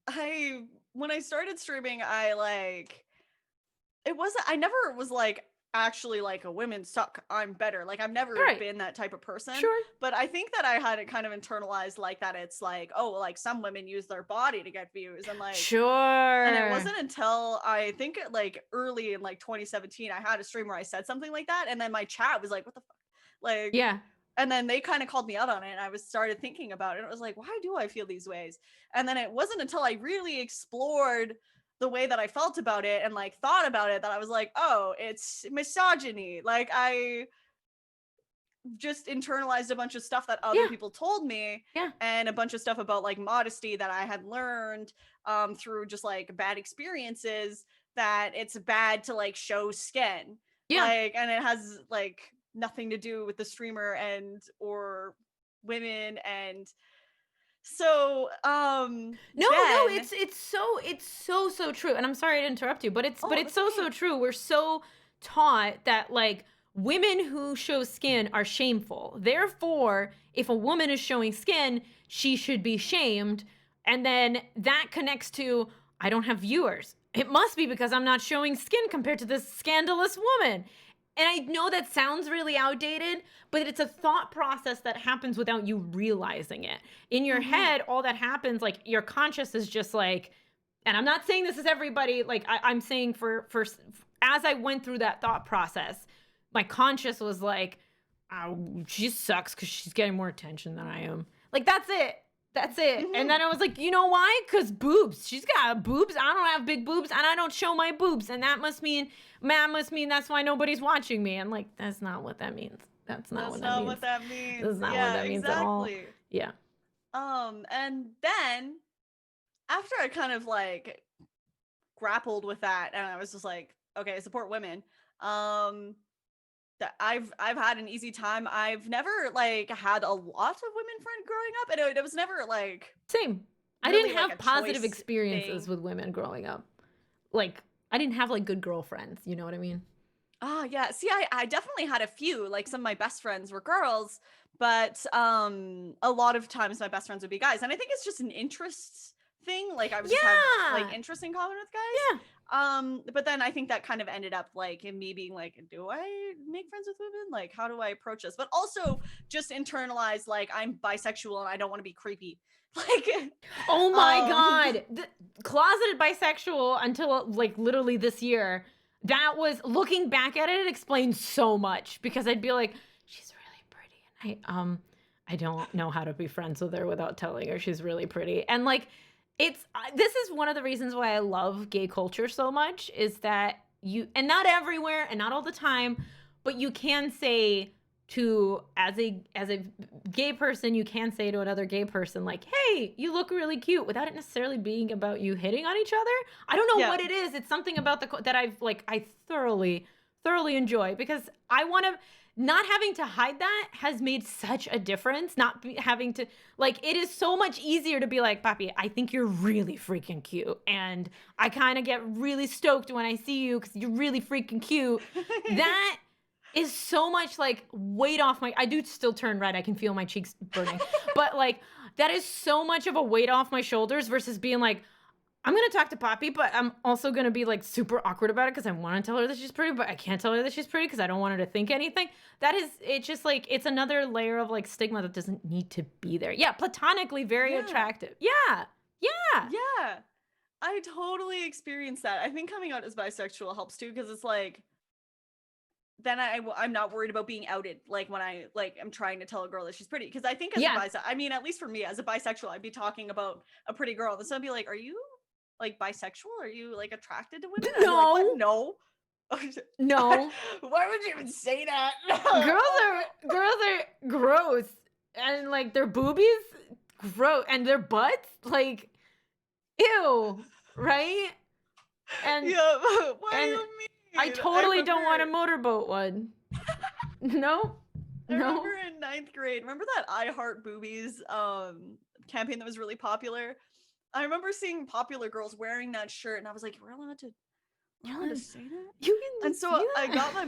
I when I started streaming, I like I never was like actually like a women suck, I'm better. Like I've never Right. been that type of person. Sure. But I think that I had it kind of internalized like that it's like, oh, like some women use their body to get views, and like Sure. and it wasn't until I think like early in like 2017 I had a stream where I said something like that, and then my chat was like, what the fuck? Like Yeah. and then they kind of called me out on it, and I started thinking about it, and it was like, why do I feel these ways? And then it wasn't until I really explored the way that I felt about it and like thought about it that I was like, oh, it's misogyny. Like I just internalized a bunch of stuff that other Yeah. people told me, Yeah. and a bunch of stuff about like modesty that I had learned through just like bad experiences, that it's bad to like show skin. Yeah. Like, and it has like nothing to do with the streamer and or women. And so No, it's so true. And I'm sorry to interrupt you, but it's that's so okay. true. We're so taught that like women who show skin are shameful. Therefore, if a woman is showing skin, she should be shamed. And then that connects to, I don't have viewers. It must be because I'm not showing skin compared to this scandalous woman. And I know that sounds really outdated, but it's a thought process that happens without you realizing it. In your head, all that happens, like your conscious is just like, and I'm not saying this is everybody, like I'm saying for as I went through that thought process, my conscious was like, oh, she sucks because she's getting more attention than I am. Like, that's it. That's it. And then I was like, you know why? Because boobs. She's got boobs. I don't have big boobs, and I don't show my boobs. And that must mean that's why nobody's watching me. I'm like, that's not what that means. That's not what that means. That means. That's not yeah, what that means at all. exactly. Yeah. And then after I kind of like grappled with that, and I was just like, okay, support women. That I've had an easy time. I've never like had a lot of women friends growing up, and it was never like same. I really, didn't have like, a positive choice experiences thing. with women growing up. Like, I didn't have like good girlfriends. You know what I mean? Yeah. See, I definitely had a few. Like, some of my best friends were girls, but a lot of times my best friends would be guys, and I think it's just an interest thing. Like, I was just have like interest in common with guys. Yeah. But then I think that kind of ended up like in me being like, do I make friends with women? Like, how do I approach this? But also just internalize like I'm bisexual and I don't want to be creepy. Like, oh my God. Closeted bisexual until like literally this year. That was, looking back at it, it explains so much, because I'd be like, she's really pretty, and I don't know how to be friends with her without telling her she's really pretty. And like, this is one of the reasons why I love gay culture so much, is that and not everywhere and not all the time, but you can say to, as a gay person, you can say to another gay person like, hey, you look really cute, without it necessarily being about you hitting on each other. I don't know what it is. It's something about that I thoroughly enjoy, because I want to, not having to hide that has made such a difference. Not having to, like, it is so much easier to be like, Papi, I think you're really freaking cute, and I kind of get really stoked when I see you because you're really freaking cute. That is so much like weight off I do still turn red. I can feel my cheeks burning. But like, that is so much of a weight off my shoulders versus being like, I'm going to talk to Poppy, but I'm also going to be like super awkward about it because I want to tell her that she's pretty, but I can't tell her that she's pretty because I don't want her to think anything. It's just like, it's another layer of like stigma that doesn't need to be there. Yeah, platonically very attractive. Yeah. I totally experienced that. I think coming out as bisexual helps too, because it's like, then I'm not worried about being outed, like when I like am trying to tell a girl that she's pretty, because I think as a bisexual, I mean, at least for me as a bisexual, I'd be talking about a pretty girl, and someone would be like, are you like bisexual? Are you like attracted to women? No. Like, what? No. No. Why would you even say that? Girls are gross, and like their boobies gross, and their butts, like, ew, right? And yeah, why do you mean? I totally don't want a motorboat one. No. I remember in 9th grade, remember that I Heart Boobies campaign that was really popular? I remember seeing popular girls wearing that shirt, and I was like, we're allowed to say that? And so I got my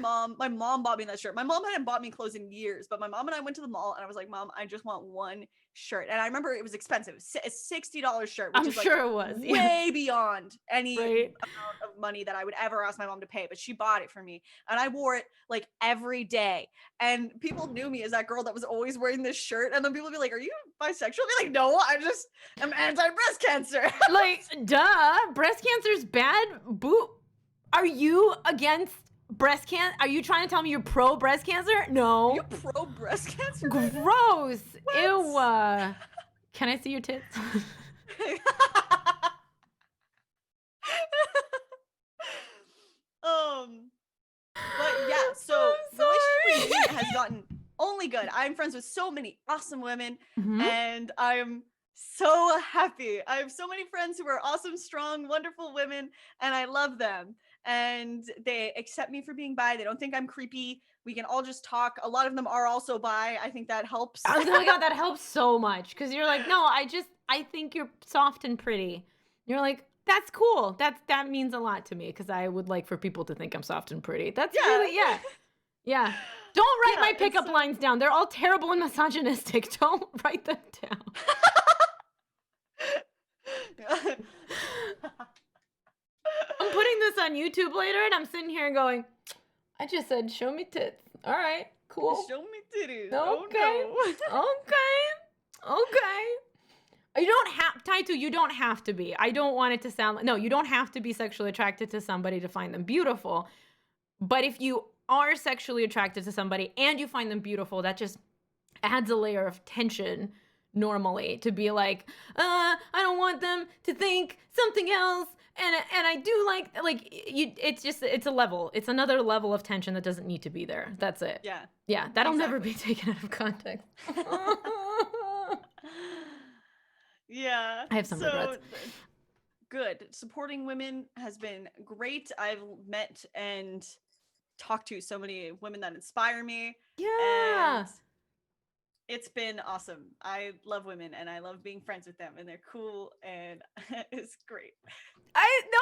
mom bought me that shirt. My mom hadn't bought me clothes in years, but my mom and I went to the mall, and I was like, Mom, I just want one shirt. And I remember it was expensive. A $60 shirt, which is like sure it was way beyond any amount of money that I would ever ask my mom to pay, but she bought it for me, and I wore it like every day. And people knew me as that girl that was always wearing this shirt, and then people would be like, are you bisexual? I'd be like, no, I just am anti-breast cancer. Like, duh, breast cancer's bad. Are you against breast cancer? Are you trying to tell me you're pro breast cancer? No. You pro breast cancer? Gross. What? Ew. Can I see your tits? But yeah, so the relationship with me has gotten only good. I'm friends with so many awesome women, and I'm so happy. I have so many friends who are awesome, strong, wonderful women, and I love them. And they accept me for being bi. They don't think I'm creepy. We can all just talk. A lot of them are also bi. I think that helps. Oh my God, that helps so much. Because you're like, no, I think you're soft and pretty. You're like, that's cool. That means a lot to me, because I would like for people to think I'm soft and pretty. That's really, yeah. Don't write my pickup lines down. They're all terrible and misogynistic. Don't write them down. I'm putting this on YouTube later, and I'm sitting here and going, I just said, show me tits. All right, cool. Show me titties. Okay. Oh no. Okay. Okay. You don't have, Taito, you don't have to be. I don't want it to sound like, no, you don't have to be sexually attracted to somebody to find them beautiful. But if you are sexually attracted to somebody and you find them beautiful, that just adds a layer of tension normally to be like, I don't want them to think something else. And I do like you, it's a level. It's another level of tension that doesn't need to be there. That's it. Yeah. Yeah, that'll never Exactly. be taken out of context. Yeah. I have some So regrets. good. Supporting women has been great. I've met and talked to so many women that inspire me, and Yeah. it's been awesome. I love women and I love being friends with them, and they're cool, and it's great. I no,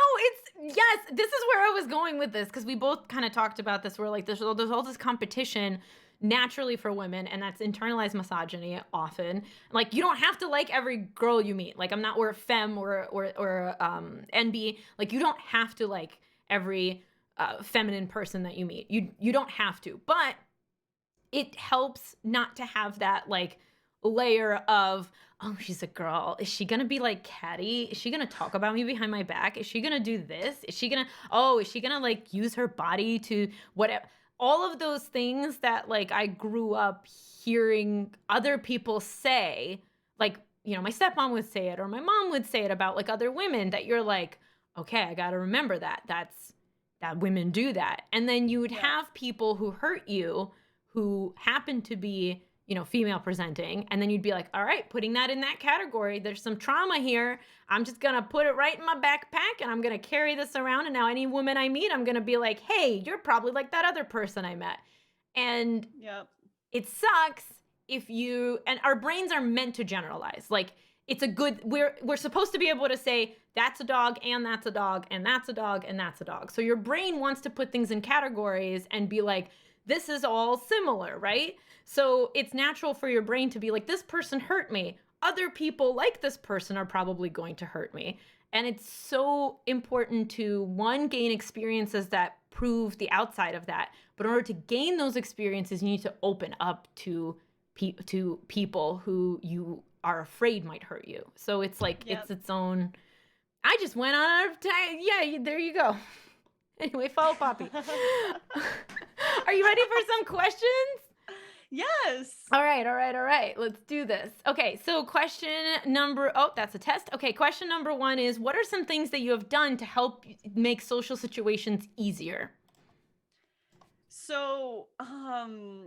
it's yes. This is where I was going with this because we both kind of talked about this. Where like there's all this competition naturally for women, and that's internalized misogyny often. Like you don't have to like every girl you meet. Like I'm not or femme or NB. Like you don't have to like every feminine person that you meet. You don't have to, but it helps not to have that like layer of, oh, she's a girl. Is she gonna be like catty? Is she gonna talk about me behind my back? Is she gonna do this? Is she gonna, oh, is she gonna like use her body to whatever? All of those things that like I grew up hearing other people say, like, you know, my stepmom would say it or my mom would say it about like other women that you're like, okay, I gotta remember that. That women do that. And then you would Yeah. have people who hurt you who happen to be, you know, female presenting. And then you'd be like, all right, putting that in that category, there's some trauma here. I'm just going to put it right in my backpack and I'm going to carry this around. And now any woman I meet, I'm going to be like, hey, you're probably like that other person I met. And Yep. it sucks if you, and our brains are meant to generalize. Like it's a good, we're supposed to be able to say that's a dog and that's a dog and that's a dog and that's a dog. So your brain wants to put things in categories and be like, this is all similar, right? So it's natural for your brain to be like, this person hurt me. Other people like this person are probably going to hurt me. And it's so important to one, gain experiences that prove the outside of that. But in order to gain those experiences, you need to open up to people who you are afraid might hurt you. So it's like Yep. it's its own. I just went on a time. Yeah, there you go. Anyway, follow Poppy. Are you ready for some questions? Yes. All right. Let's do this. Okay, so question number, oh, that's a test. Okay, question number 1 is, what are some things that you have done to help make social situations easier? So,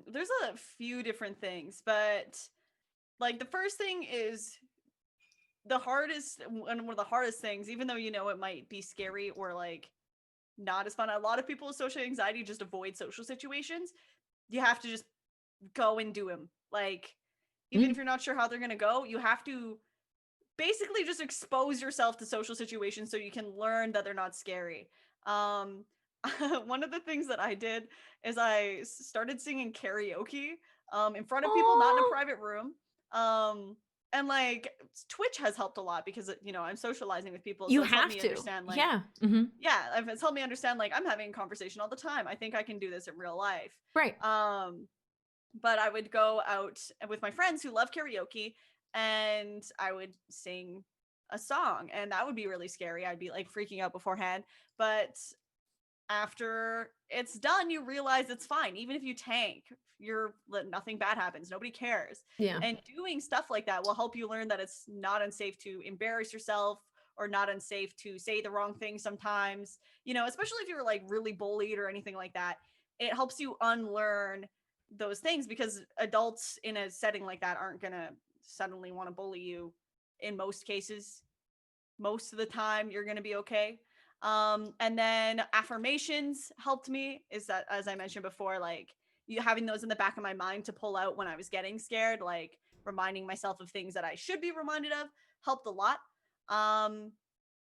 there's a few different things, but like the first thing is the hardest, and one of the hardest things, even though you know it might be scary or like not as fun. A lot of people with social anxiety just avoid social situations. You have to just go and do them. Like, even if you're not sure how they're going to go, you have to basically just expose yourself to social situations so you can learn that they're not scary. One of the things that I did is I started singing karaoke in front of people, not in a Oh, private room. And like Twitch has helped a lot because you know I'm socializing with people, you so it's helped have me to. understand like Yeah. Mm-hmm. yeah, it's helped me understand like I'm having a conversation all the time. I think I can do this in real life. Right. But I would go out with my friends who love karaoke and I would sing a song, and that would be really scary. I'd be like freaking out beforehand, but after it's done, you realize it's fine. Even if you tank, you're nothing bad happens. Nobody cares. Yeah. And doing stuff like that will help you learn that it's not unsafe to embarrass yourself or not unsafe to say the wrong thing sometimes. You know, especially if you're like really bullied or anything like that. It helps you unlearn those things because adults in a setting like that aren't going to suddenly want to bully you in most cases. Most of the time you're going to be okay. And then affirmations helped me, is that, as I mentioned before, like you having those in the back of my mind to pull out when I was getting scared, like reminding myself of things that I should be reminded of helped a lot.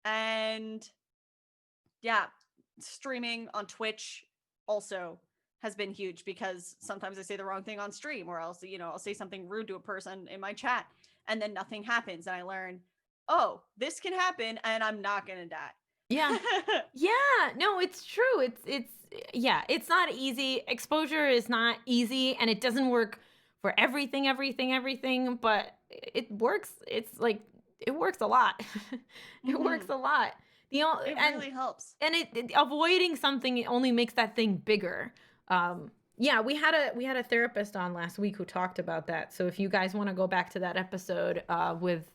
And yeah, streaming on Twitch also has been huge because sometimes I say the wrong thing on stream, or else, you know, I'll say something rude to a person in my chat and then nothing happens. And I learn, oh, this can happen and I'm not going to die. Yeah. Yeah, no, it's true. It's yeah, it's not easy. Exposure is not easy and it doesn't work for everything, but it works. It's like it works a lot. It works Hmm. a lot. The o- It really helps. and avoiding something it only makes that thing bigger. Yeah, we had a therapist on last week who talked about that. So if you guys want to go back to that episode with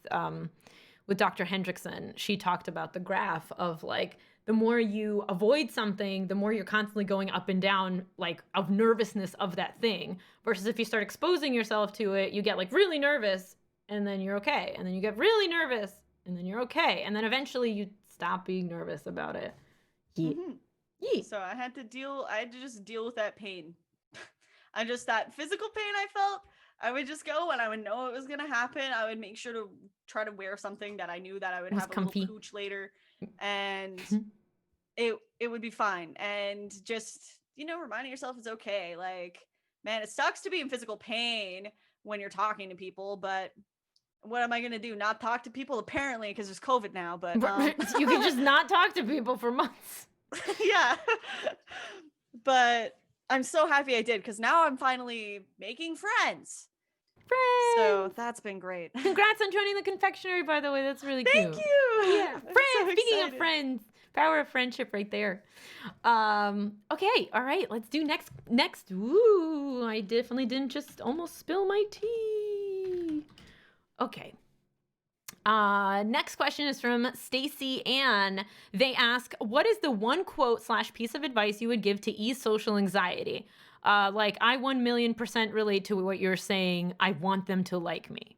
Dr. Hendrickson, she talked about the graph of like the more you avoid something, the more you're constantly going up and down like of nervousness of that thing. Versus if you start exposing yourself to it, you get like really nervous and then you're okay. And then you get really nervous and then you're okay. And then eventually you stop being nervous about it. Yeet. Hmm. Yeet. So I had to just deal with that pain. I just that physical pain I felt. I would just go and I would know it was gonna happen. I would make sure to try to wear something that I knew that I would It was have a little comfy. pooch later, and it would be fine. And just reminding yourself it's okay. Like, man, it sucks to be in physical pain when you're talking to people, but what am I gonna do? Not talk to people apparently because there's COVID now. But You can just not talk to people for months. yeah. But I'm so happy I did because now I'm finally making friends. So Friends. that's been great. Congrats on joining the confectionery, by the way. That's really Thank cute. you. Yeah, I'm friends. so Speaking of excited. friends, power of friendship right there. Okay, all right. Let's do next. Ooh, I definitely didn't just almost spill my tea. Okay. Next question is from Stacy Ann. They ask, what is the one quote / piece of advice you would give to ease social anxiety? Like, I 1,000,000% relate to what you're saying. I want them to like me.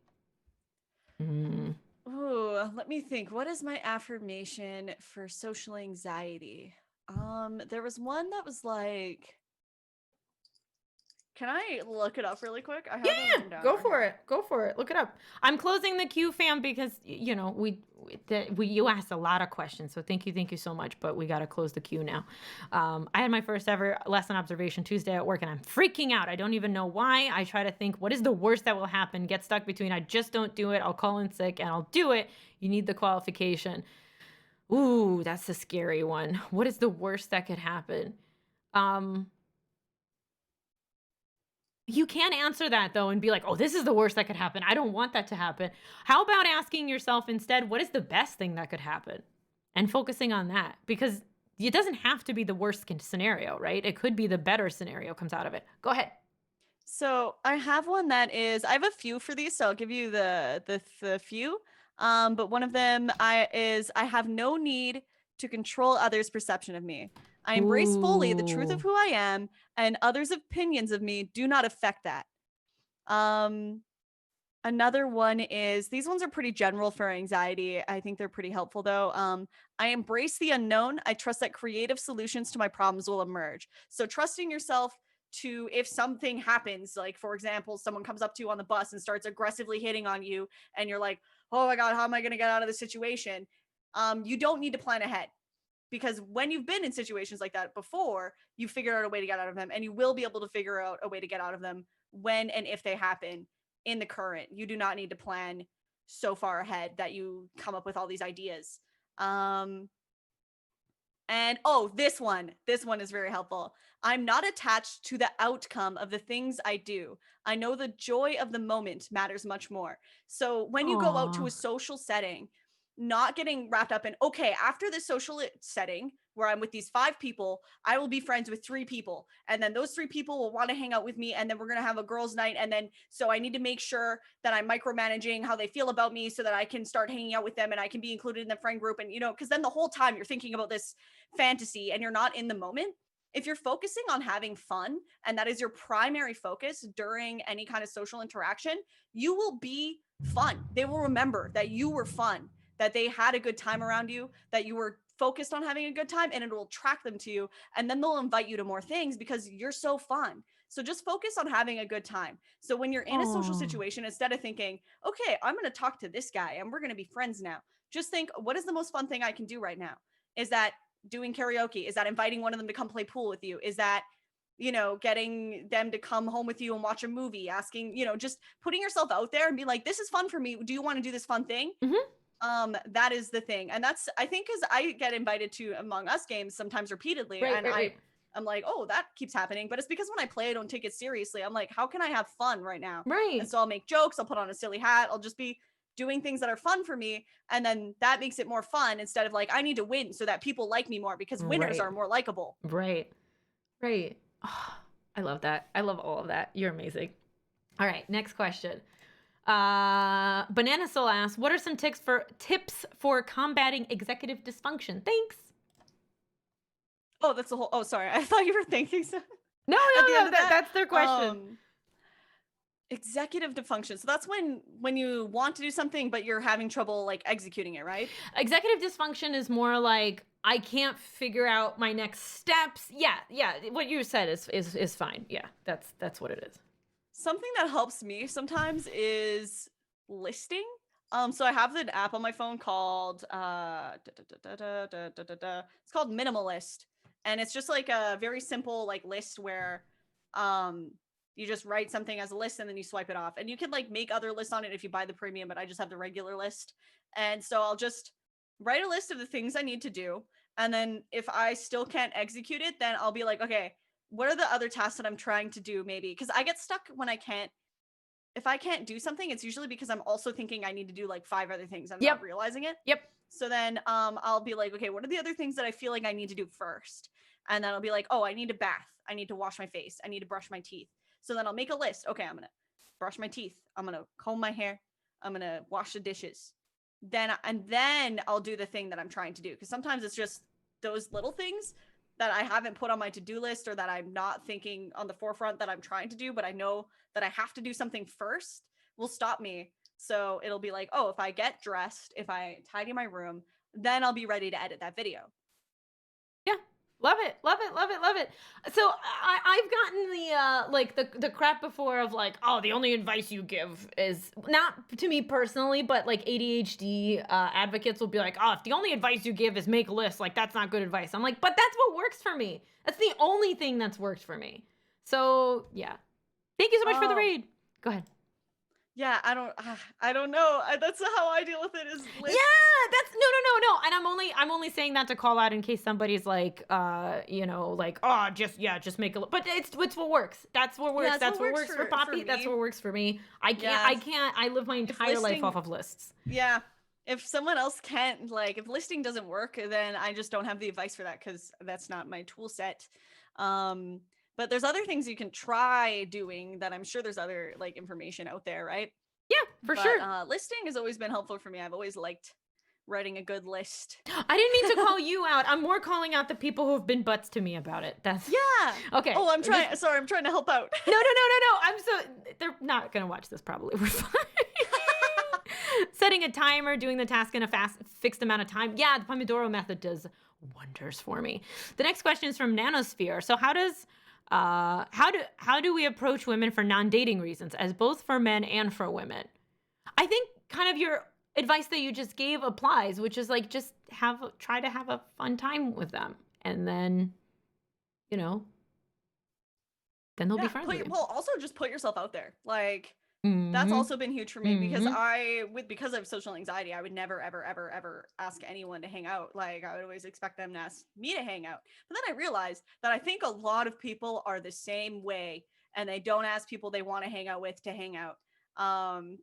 Mm. Ooh, let me think. What is my affirmation for social anxiety? There was one that was like, can I look it up really quick? I have it Yeah, written down go right for here. it. Go for it. Look it up. I'm closing the queue, fam, because you asked a lot of questions. So thank you so much. But we gotta close the queue now. I had my first ever lesson observation Tuesday at work, and I'm freaking out. I don't even know why. I try to think, what is the worst that will happen? Get stuck between I just don't do it. I'll call in sick, and I'll do it. You need the qualification. Ooh, that's a scary one. What is the worst that could happen? Um, You can answer that though and be like, "Oh, this is the worst that could happen. I don't want that to happen." How about asking yourself instead, what is the best thing that could happen? And focusing on that because it doesn't have to be the worst scenario, right? It could be the better scenario comes out of it. Go ahead. So I have one that is I have a few for these, so I'll give you the few. But one of them I have no need to control others' perception of me. I embrace fully the truth of Ooh. who I am, and others' opinions of me do not affect that. Um, Another one is these ones are pretty general for anxiety. I think they're pretty helpful though. I embrace the unknown. I trust that creative solutions to my problems will emerge. So trusting yourself to if something happens, like for example, someone comes up to you on the bus and starts aggressively hitting on you, and you're like, "Oh my god, how am I going to get out of this situation?" You don't need to plan ahead because when you've been in situations like that before, you figure out a way to get out of them, and you will be able to figure out a way to get out of them when and if they happen in the current. You do not need to plan so far ahead that you come up with all these ideas. Um, and oh, this one is very helpful. I'm not attached to the outcome of the things I do. I know the joy of the moment matters much more. So when you go out to a Aw. social setting, not getting wrapped up in, okay, after this social setting where I'm with these 5 people, I will be friends with 3 people. And then those 3 people will want to hang out with me. And then we're going to have a girls' night. And then, so I need to make sure that I'm micromanaging how they feel about me so that I can start hanging out with them and I can be included in the friend group. And, because then the whole time you're thinking about this fantasy and you're not in the moment. If you're focusing on having fun and that is your primary focus during any kind of social interaction, you will be fun. They will remember that you were fun, that they had a good time around you, that you were focused on having a good time, and it will attract them to you. And then they'll invite you to more things because you're so fun. So just focus on having a good time. So when you're in a social Aw. situation, instead of thinking, okay, I'm going to talk to this guy and we're going to be friends now, just think, what is the most fun thing I can do right now? Is that doing karaoke? Is that inviting one of them to come play pool with you? Is that getting them to come home with you and watch a movie, asking, just putting yourself out there and be like, this is fun for me. Do you want to do this fun thing? Mhm. That is the thing. And that's, I think, because I get invited to Among Us games sometimes repeatedly, Right, and right, right. I'm like, oh, that keeps happening. But it's because when I play, I don't take it seriously. I'm like, how can I have fun right now? And Right. so I'll make jokes, I'll put on a silly hat, I'll just be doing things that are fun for me. And then that makes it more fun instead of like, I need to win so that people like me more, because winners Right. are more likable. Right. Right. Oh, I love that. I love all of that. You're amazing. All right, next question. Banana Soul asks, what are some tips for combating executive dysfunction? Thanks. Oh, that's the whole, oh, sorry. I thought you were thinking so. No, At the no, end no. of that, That's their question. executive dysfunction. So that's when you want to do something, but you're having trouble like executing it, right? Executive dysfunction is more like I can't figure out my next steps. Yeah, yeah. What you said is fine. Yeah, that's what it is. Something that helps me sometimes is listing. So I have the app on my phone called it's called Minimalist, and it's just like a very simple like list where um you just write something as a list and then you swipe it off, and you can like make other lists on it if you buy the premium, but I just have the regular list. And so I'll just write a list of the things I need to do, and then if I still can't execute it, then I'll be like, okay, what are the other tasks that I'm trying to do, maybe? Because I get stuck when I can't, if I can't do something, it's usually because I'm also thinking I need to do like 5 other things. I'm Yep. not realizing it. Yep. So then I'll be like, okay, what are the other things that I feel like I need to do first? And then I'll be like, oh, I need a bath. I need to wash my face. I need to brush my teeth. So then I'll make a list. Okay, I'm going to brush my teeth. I'm going to comb my hair. I'm going to wash the dishes. Then I'll do the thing that I'm trying to do. Because sometimes it's just those little things that I haven't put on my to-do list, or that I'm not thinking on the forefront that I'm trying to do, but I know that I have to do something first, will stop me. So it'll be like, oh, if I get dressed, if I tidy my room, then I'll be ready to edit that video. Yeah. Love it. Love it. Love it. Love it. So I've gotten the like the crap before of like, oh, the only advice you give is not to me personally, but like ADHD advocates will be like, oh, if the only advice you give is make lists, like that's not good advice. I'm like, but that's what works for me. That's the only thing that's worked for me. So yeah. Thank you so much for the raid. Go ahead. Yeah, I don't know. That's how I deal with it, is lists. Yeah, that's no. And I'm only saying that to call out in case somebody's like, like, oh, just make a. But it's what works. That's what works. Yeah, that's what works for Poppy. That's what works for me. I can't. I live my entire life off of lists. Yeah. If someone else can't, like, if listing doesn't work, then I just don't have the advice for that, because that's not my tool set. But there's other things you can try doing that I'm sure there's other like information out there, right? Yeah, for sure. Listing has always been helpful for me. I've always liked writing a good list. I didn't mean to call you out. I'm more calling out the people who have been butts to me about it. That's yeah. Okay. Oh, I'm trying. Sorry, I'm trying to help out. No. I'm so they're not gonna watch this probably. We're fine. Setting a timer, doing the task in a fixed amount of time. Yeah, the Pomodoro method does wonders for me. The next question is from Nanosphere. So how do we approach women for non-dating reasons, as both for men and for women? I think kind of your advice that you just gave applies, which is like just try to have a fun time with them, and then then they'll be friends with you. Well, also just put yourself out there. Like that's also been huge for me, because because of social anxiety, I would never ever ask anyone to hang out. Like I would always expect them to ask me to hang out. But then I realized that I think a lot of people are the same way, and they don't ask people they want to hang out with to hang out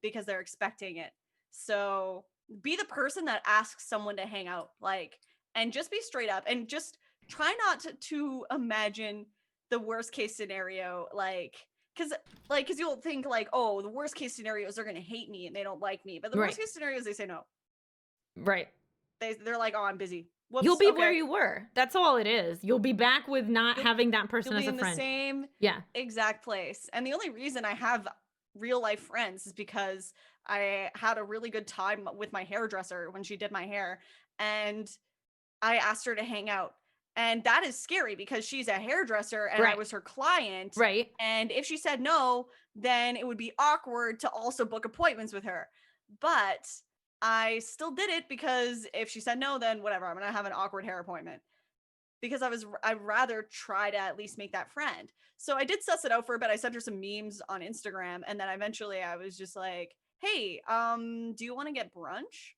because they're expecting it. So be the person that asks someone to hang out, like, and just be straight up, and just try not to imagine the worst case scenario, because you'll think like, oh, the worst case scenario is they're gonna hate me and they don't like me, but the worst case scenario is they say no. Right. They're like, oh, I'm busy. Whoops, you'll be where you were. That's all it is. You'll be back with not having that person as a friend. You'll be in the same exact place. And the only reason I have real life friends is because I had a really good time with my hairdresser when she did my hair, and I asked her to hang out. And that is scary because she's a hairdresser and I was her client. Right. And if she said no, then it would be awkward to also book appointments with her. But I still did it, because if she said no, then whatever, I'm going to have an awkward hair appointment, because I'd rather try to at least make that friend. So I did suss it out for a bit. I sent her some memes on Instagram, and then eventually I was just like, hey, do you want to get brunch?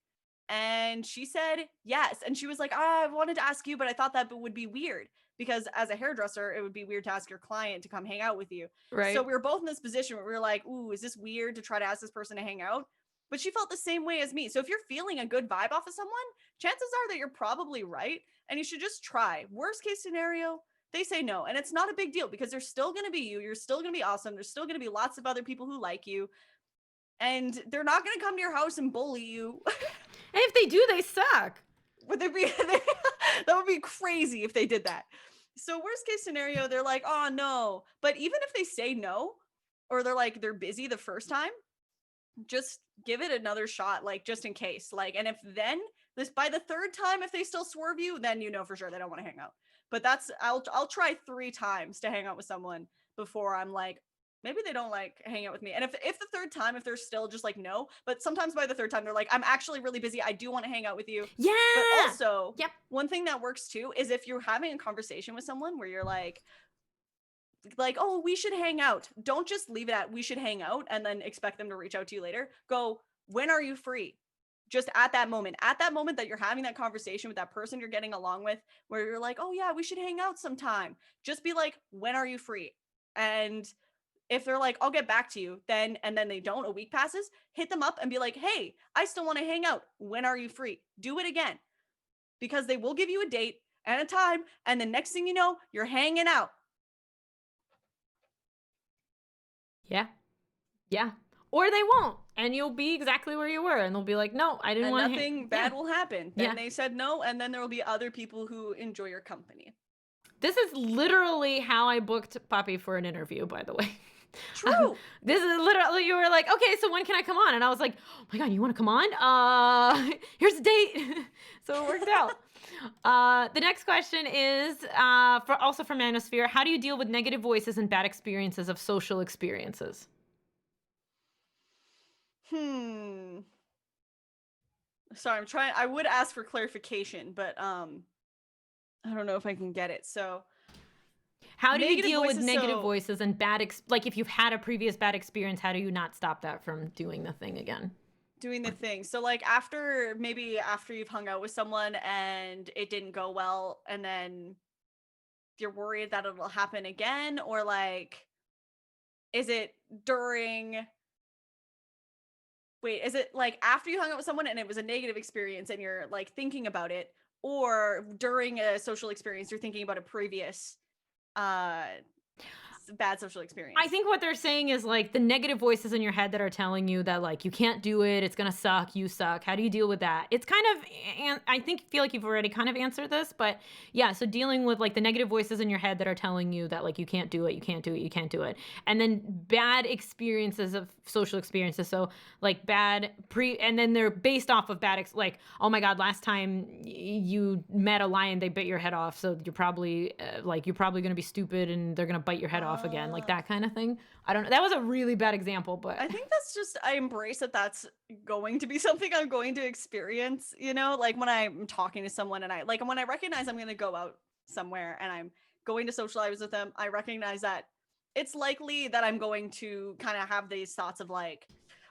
And she said yes. And she was like, I wanted to ask you, but I thought that would be weird because as a hairdresser, it would be weird to ask your client to come hang out with you. Right. So we were both in this position where we were like, ooh, is this weird to try to ask this person to hang out? But she felt the same way as me. So if you're feeling a good vibe off of someone, chances are that you're probably right. And you should just try. Worst case scenario, they say no. And it's not a big deal because there's still going to be you. You're still going to be awesome. There's still going to be lots of other people who like you. And they're not going to come to your house and bully you. And if they do, they suck. Would they be that would be crazy if they did that. So worst case scenario, they're like, oh no. But even if they say no, or they're like they're busy the first time, just give it another shot, like just in case. Like, and if then this by the third time, if they still swerve you, then you know for sure they don't want to hang out. But that's I'll try 3 times to hang out with someone before I'm like, maybe they don't like hang out with me. And if the third time, if they're still just like no, but sometimes by the third time they're like, I'm actually really busy. I do want to hang out with you. Yeah. But also, Yep. one thing that works too is if you're having a conversation with someone where you're like, oh, we should hang out. Don't just leave it at we should hang out and then expect them to reach out to you later. Go, when are you free? Just at that moment that you're having that conversation with that person you're getting along with, where you're like, oh yeah, we should hang out sometime. Just be like, when are you free? And if they're like, I'll get back to you, then they don't, a week passes, hit them up and be like, hey, I still want to hang out. When are you free? Do it again. Because they will give you a date and a time. And the next thing you know, you're hanging out. Yeah. Yeah. Or they won't. And you'll be exactly where you were. And they'll be like, no, I didn't want to. Nothing bad will happen. Then they said no. And then there will be other people who enjoy your company. This is literally how I booked Poppy for an interview, by the way. True. This is literally, you were like, okay, so when can I come on? And I was like, oh my God, you want to come on? Here's a date. So it worked out. The next question is also from Manosphere. How do you deal with negative voices and bad experiences of social experiences? Sorry, I'm trying. I would ask for clarification, but I don't know if I can get it. So how do you deal with negative voices and like if you've had a previous bad experience, how do you not stop that from doing the thing again? Doing the thing. So like after you've hung out with someone and it didn't go well, and then you're worried that it'll happen again, or like, is it like after you hung out with someone and it was a negative experience and you're like thinking about it, or during a social experience you're thinking about a previous bad social experience? I think what they're saying is like the negative voices in your head that are telling you that like you can't do it, it's gonna suck, you suck. How do you deal with that? It's kind of, and I feel like you've already kind of answered this, but yeah, so dealing with like the negative voices in your head that are telling you that like you can't do it, you can't do it, you can't do it. And then bad experiences of social experiences. So like and then they're based off of like, oh my God, last time you met a lion, they bit your head off. So you're probably gonna be stupid and they're gonna bite your head off again, like that kind of thing. I don't know. That was a really bad example, but I think that's just, I embrace that that's going to be something I'm going to experience, like when I'm talking to someone and when I recognize I'm going to go out somewhere and I'm going to socialize with them, I recognize that it's likely that I'm going to kind of have these thoughts of like,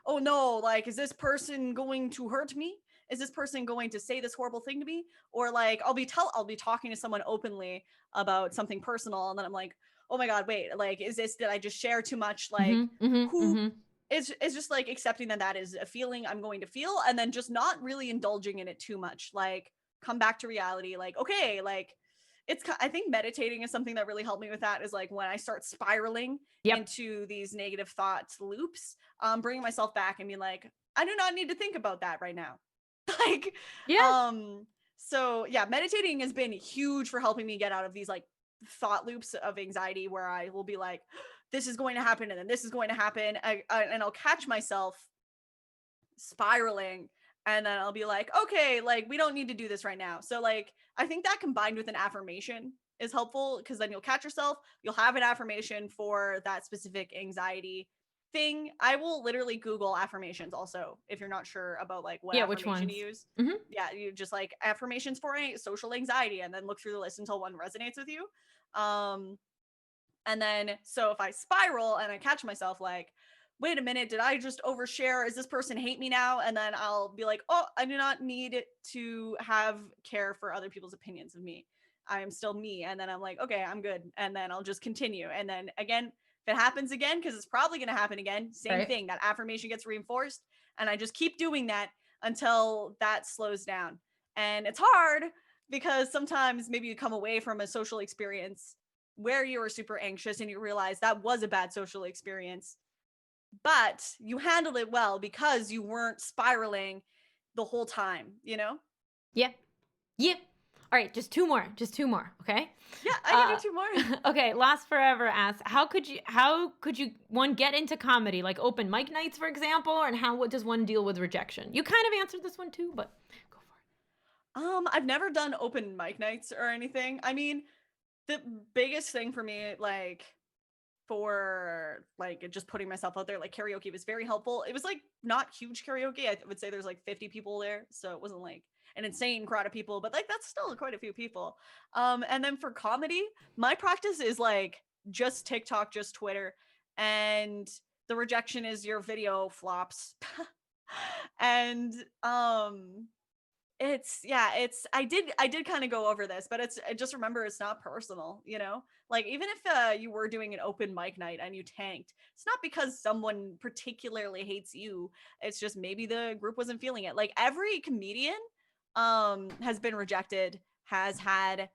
oh no, like, is this person going to hurt me? Is this person going to say this horrible thing to me? Or like, I'll be talking to someone openly about something personal, and then I'm like, oh my God, wait, like, did I just share too much? Like, it's just like accepting that is a feeling I'm going to feel, and then just not really indulging in it too much. Like, come back to reality. Like, okay, like, I think meditating is something that really helped me with that, is like when I start spiraling into these negative thoughts loops, bringing myself back and being like, I do not need to think about that right now. Like, so yeah, meditating has been huge for helping me get out of these like thought loops of anxiety where I will be like, this is going to happen and then this is going to happen, and I'll catch myself spiraling, and then I'll be like, okay, like, we don't need to do this right now. So like, I think that combined with an affirmation is helpful, because then you'll catch yourself, you'll have an affirmation for that specific anxiety thing. I will literally Google affirmations also if you're not sure about like what affirmation to use. Yeah, you just like affirmations for social anxiety, and then look through the list until one resonates with you. And then so if I spiral and I catch myself like, wait a minute, did I just overshare? Is this person hate me now? And then I'll be like, oh, I do not need to have care for other people's opinions of me. I am still me. And then I'm like, okay, I'm good. And then I'll just continue. And then again, if it happens again, because it's probably going to happen again, same thing. That affirmation gets reinforced. And I just keep doing that until that slows down. And it's hard because sometimes maybe you come away from a social experience where you were super anxious and you realize that was a bad social experience, but you handled it well because you weren't spiraling the whole time, you know? Yeah. Yeah. All right, just two more, okay? Yeah, I can do two more. Okay, Lost Forever asks, how could you one get into comedy, like open mic nights, for example, and what does one deal with rejection? You kind of answered this one too, but go for it. I've never done open mic nights or anything. I mean, the biggest thing for me, like, for like just putting myself out there, like karaoke was very helpful. It was like not huge karaoke. I would say there's like 50 people there, so it wasn't like an insane crowd of people, but like that's still quite a few people. And then for comedy, my practice is like just TikTok, just Twitter, and the rejection is your video flops. And it's I did kind of go over this, but I just remember it's not personal, you know? Like even if you were doing an open mic night and you tanked, it's not because someone particularly hates you. It's just maybe the group wasn't feeling it. Like every comedian has been rejected, has had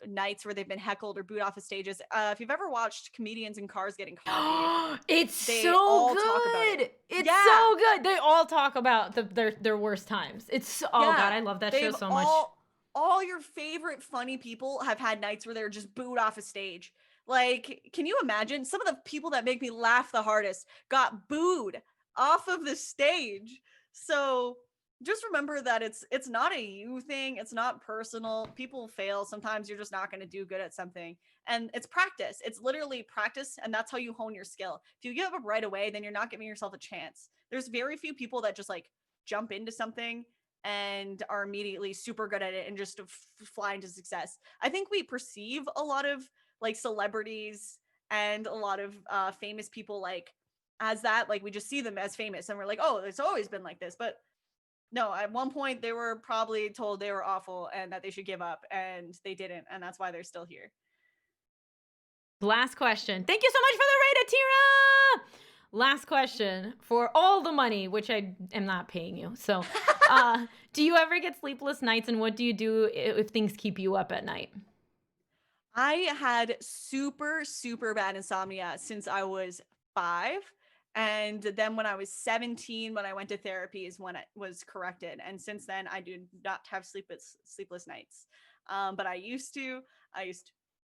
nights where they've been heckled or booed off of stages. If you've ever watched comedians in cars getting coffee, It's they so all good. talk about it. It's Yeah. so good. They all talk about their worst times. Oh God, I love that show so much. All your favorite funny people have had nights where they're just booed off a stage. Like, can you imagine? Some of the people that make me laugh the hardest got booed off of the stage. So just remember that it's not a you thing. It's not personal. People fail. Sometimes you're just not going to do good at something. And it's practice. It's literally practice. And that's how you hone your skill. If you give up right away, then you're not giving yourself a chance. There's very few people that just like jump into something and are immediately super good at it and just fly into success. I think we perceive a lot of like celebrities and a lot of famous people like as that, like we just see them as famous and we're like, oh, it's always been like this. But no, at one point they were probably told they were awful and that they should give up, and they didn't, and that's why they're still here. Last question. Thank you so much for the raid, Atira. Last question for all the money, which I am not paying you. So, do you ever get sleepless nights, and what do you do if things keep you up at night? I had super, super bad insomnia since I was 5. And then when I was 17, when I went to therapy is when it was corrected. And since then, I do not have sleepless nights. But I used to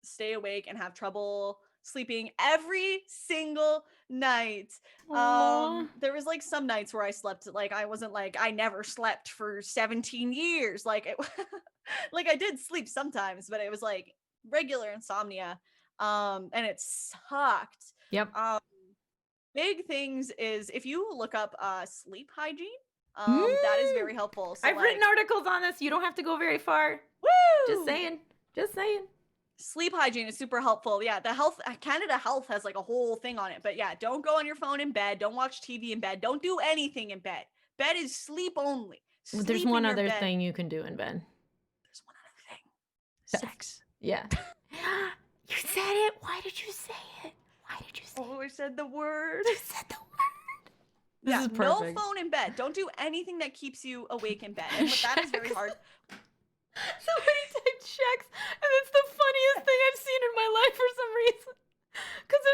stay awake and have trouble sleeping every single night. There was like some nights where I slept, like I wasn't like I never slept for 17 years. Like it, like I did sleep sometimes, but it was like regular insomnia. And it sucked. Yep. Big things is if you look up sleep hygiene, that is very helpful. So I've written articles on this. You don't have to go very far. Woo! Just saying. Sleep hygiene is super helpful. Yeah, the Canada Health has like a whole thing on it. But yeah, don't go on your phone in bed. Don't watch TV in bed. Don't do anything in bed. Bed is sleep only. Sleep There's one other thing you can do in bed. There's one other thing. Sex. Yeah. You said it. Why did you say it? Why did you say it? Oh, I said the word. You said the word. This is perfect. No phone in bed. Don't do anything that keeps you awake in bed. And that is very hard. Somebody typed checks, and it's the funniest thing I've seen in my life for some reason. Because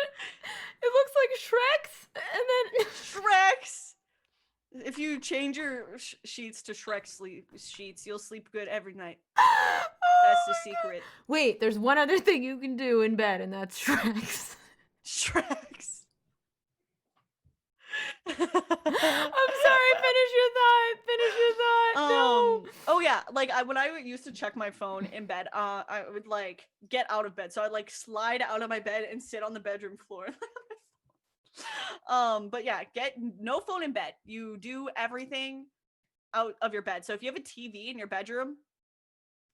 it looks like Shrek's, and then Shrek's. If you change your sheets to Shrek sleep sheets, you'll sleep good every night. That's the secret. Wait, there's one other thing you can do in bed, and that's Shrek's. Shrek's. I'm sorry, finish your thought. No. Oh yeah, like when I used to check my phone in bed, I would like get out of bed. So I'd like slide out of my bed and sit on the bedroom floor. But yeah, get no phone in bed. You do everything out of your bed. So if you have a TV in your bedroom,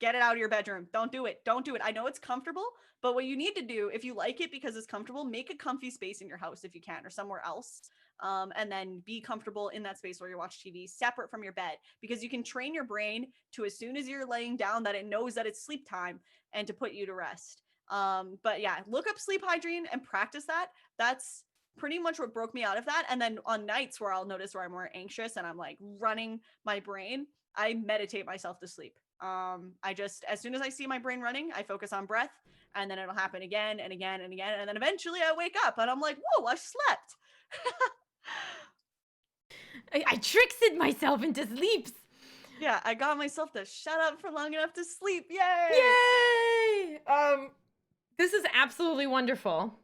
get it out of your bedroom. Don't do it. I know it's comfortable, but what you need to do, if you like it because it's comfortable, make a comfy space in your house if you can, or somewhere else. and then be comfortable in that space where you watch TV separate from your bed, because you can train your brain to, as soon as you're laying down, that it knows that it's sleep time and to put you to rest. But yeah, look up sleep hygiene and practice that. That's pretty much what broke me out of that. And then on nights where I'll notice where I'm more anxious and I'm like running my brain, I meditate myself to sleep. I just, as soon as I see my brain running, I focus on breath, and then it'll happen again and again and again. And then eventually I wake up and I'm like, whoa, I slept. I tricked myself into sleeps. Yeah, I got myself to shut up for long enough to sleep. Yay! Yay! This is absolutely wonderful.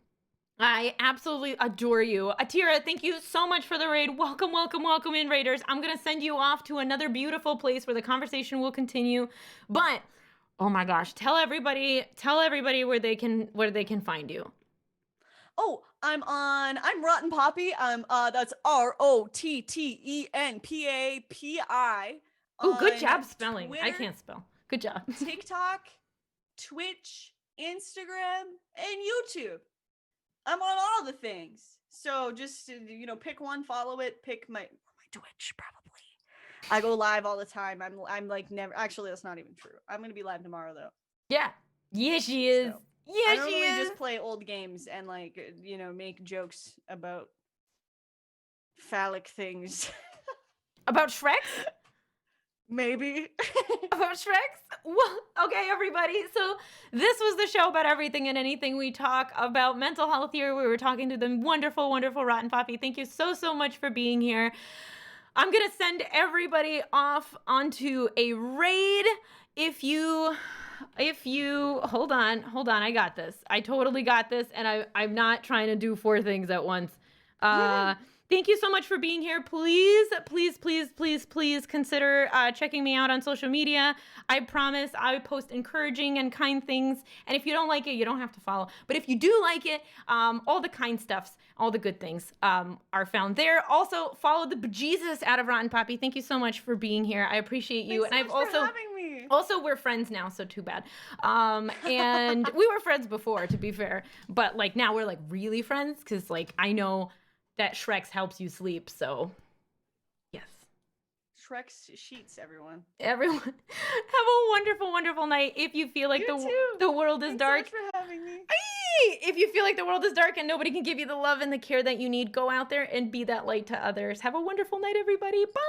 I absolutely adore you. Atira, thank you so much for the raid. Welcome, welcome, welcome in, Raiders. I'm going to send you off to another beautiful place where the conversation will continue. But, oh my gosh, tell everybody where they can find you. Oh, I'm Rotten Poppy. That's ROTTENPAPI. Oh, good job spelling. Twitter, I can't spell. Good job. TikTok, Twitch, Instagram, and YouTube. I'm on all the things. So just, pick one, follow it, pick my Twitch, probably. I go live all the time. I'm like never, actually, that's not even true. I'm going to be live tomorrow though. Yeah. Yeah, she is. So, yeah, I she normally is. just play old games and make jokes about phallic things. About Shreks? Maybe. About Shreks? Well, okay, everybody. So this was the show about everything and anything. We talk about mental health here. We were talking to the wonderful, wonderful Rotten Poppy. Thank you so, so much for being here. I'm going to send everybody off onto a raid. If you hold on, I got this. I totally got this, and I'm not trying to do 4 things at once. Thank you so much for being here. Please consider checking me out on social media. I promise I post encouraging and kind things. And if you don't like it, you don't have to follow. But if you do like it, all the kind stuffs, all the good things are found there. Also, follow the bejesus out of Rotten Poppy. Thank you so much for being here. I appreciate you. Thanks And so I've much for also having me. Also, we're friends now, so too bad. And we were friends before, to be fair. But now we're really friends, because I know that Shreks helps you sleep, so yes. Shrek's sheets, everyone. Everyone, have a wonderful, wonderful night. If you feel like the world is dark. Thanks so much for having me. If you feel like the world is dark and nobody can give you the love and the care that you need, go out there and be that light to others. Have a wonderful night, everybody. Bye.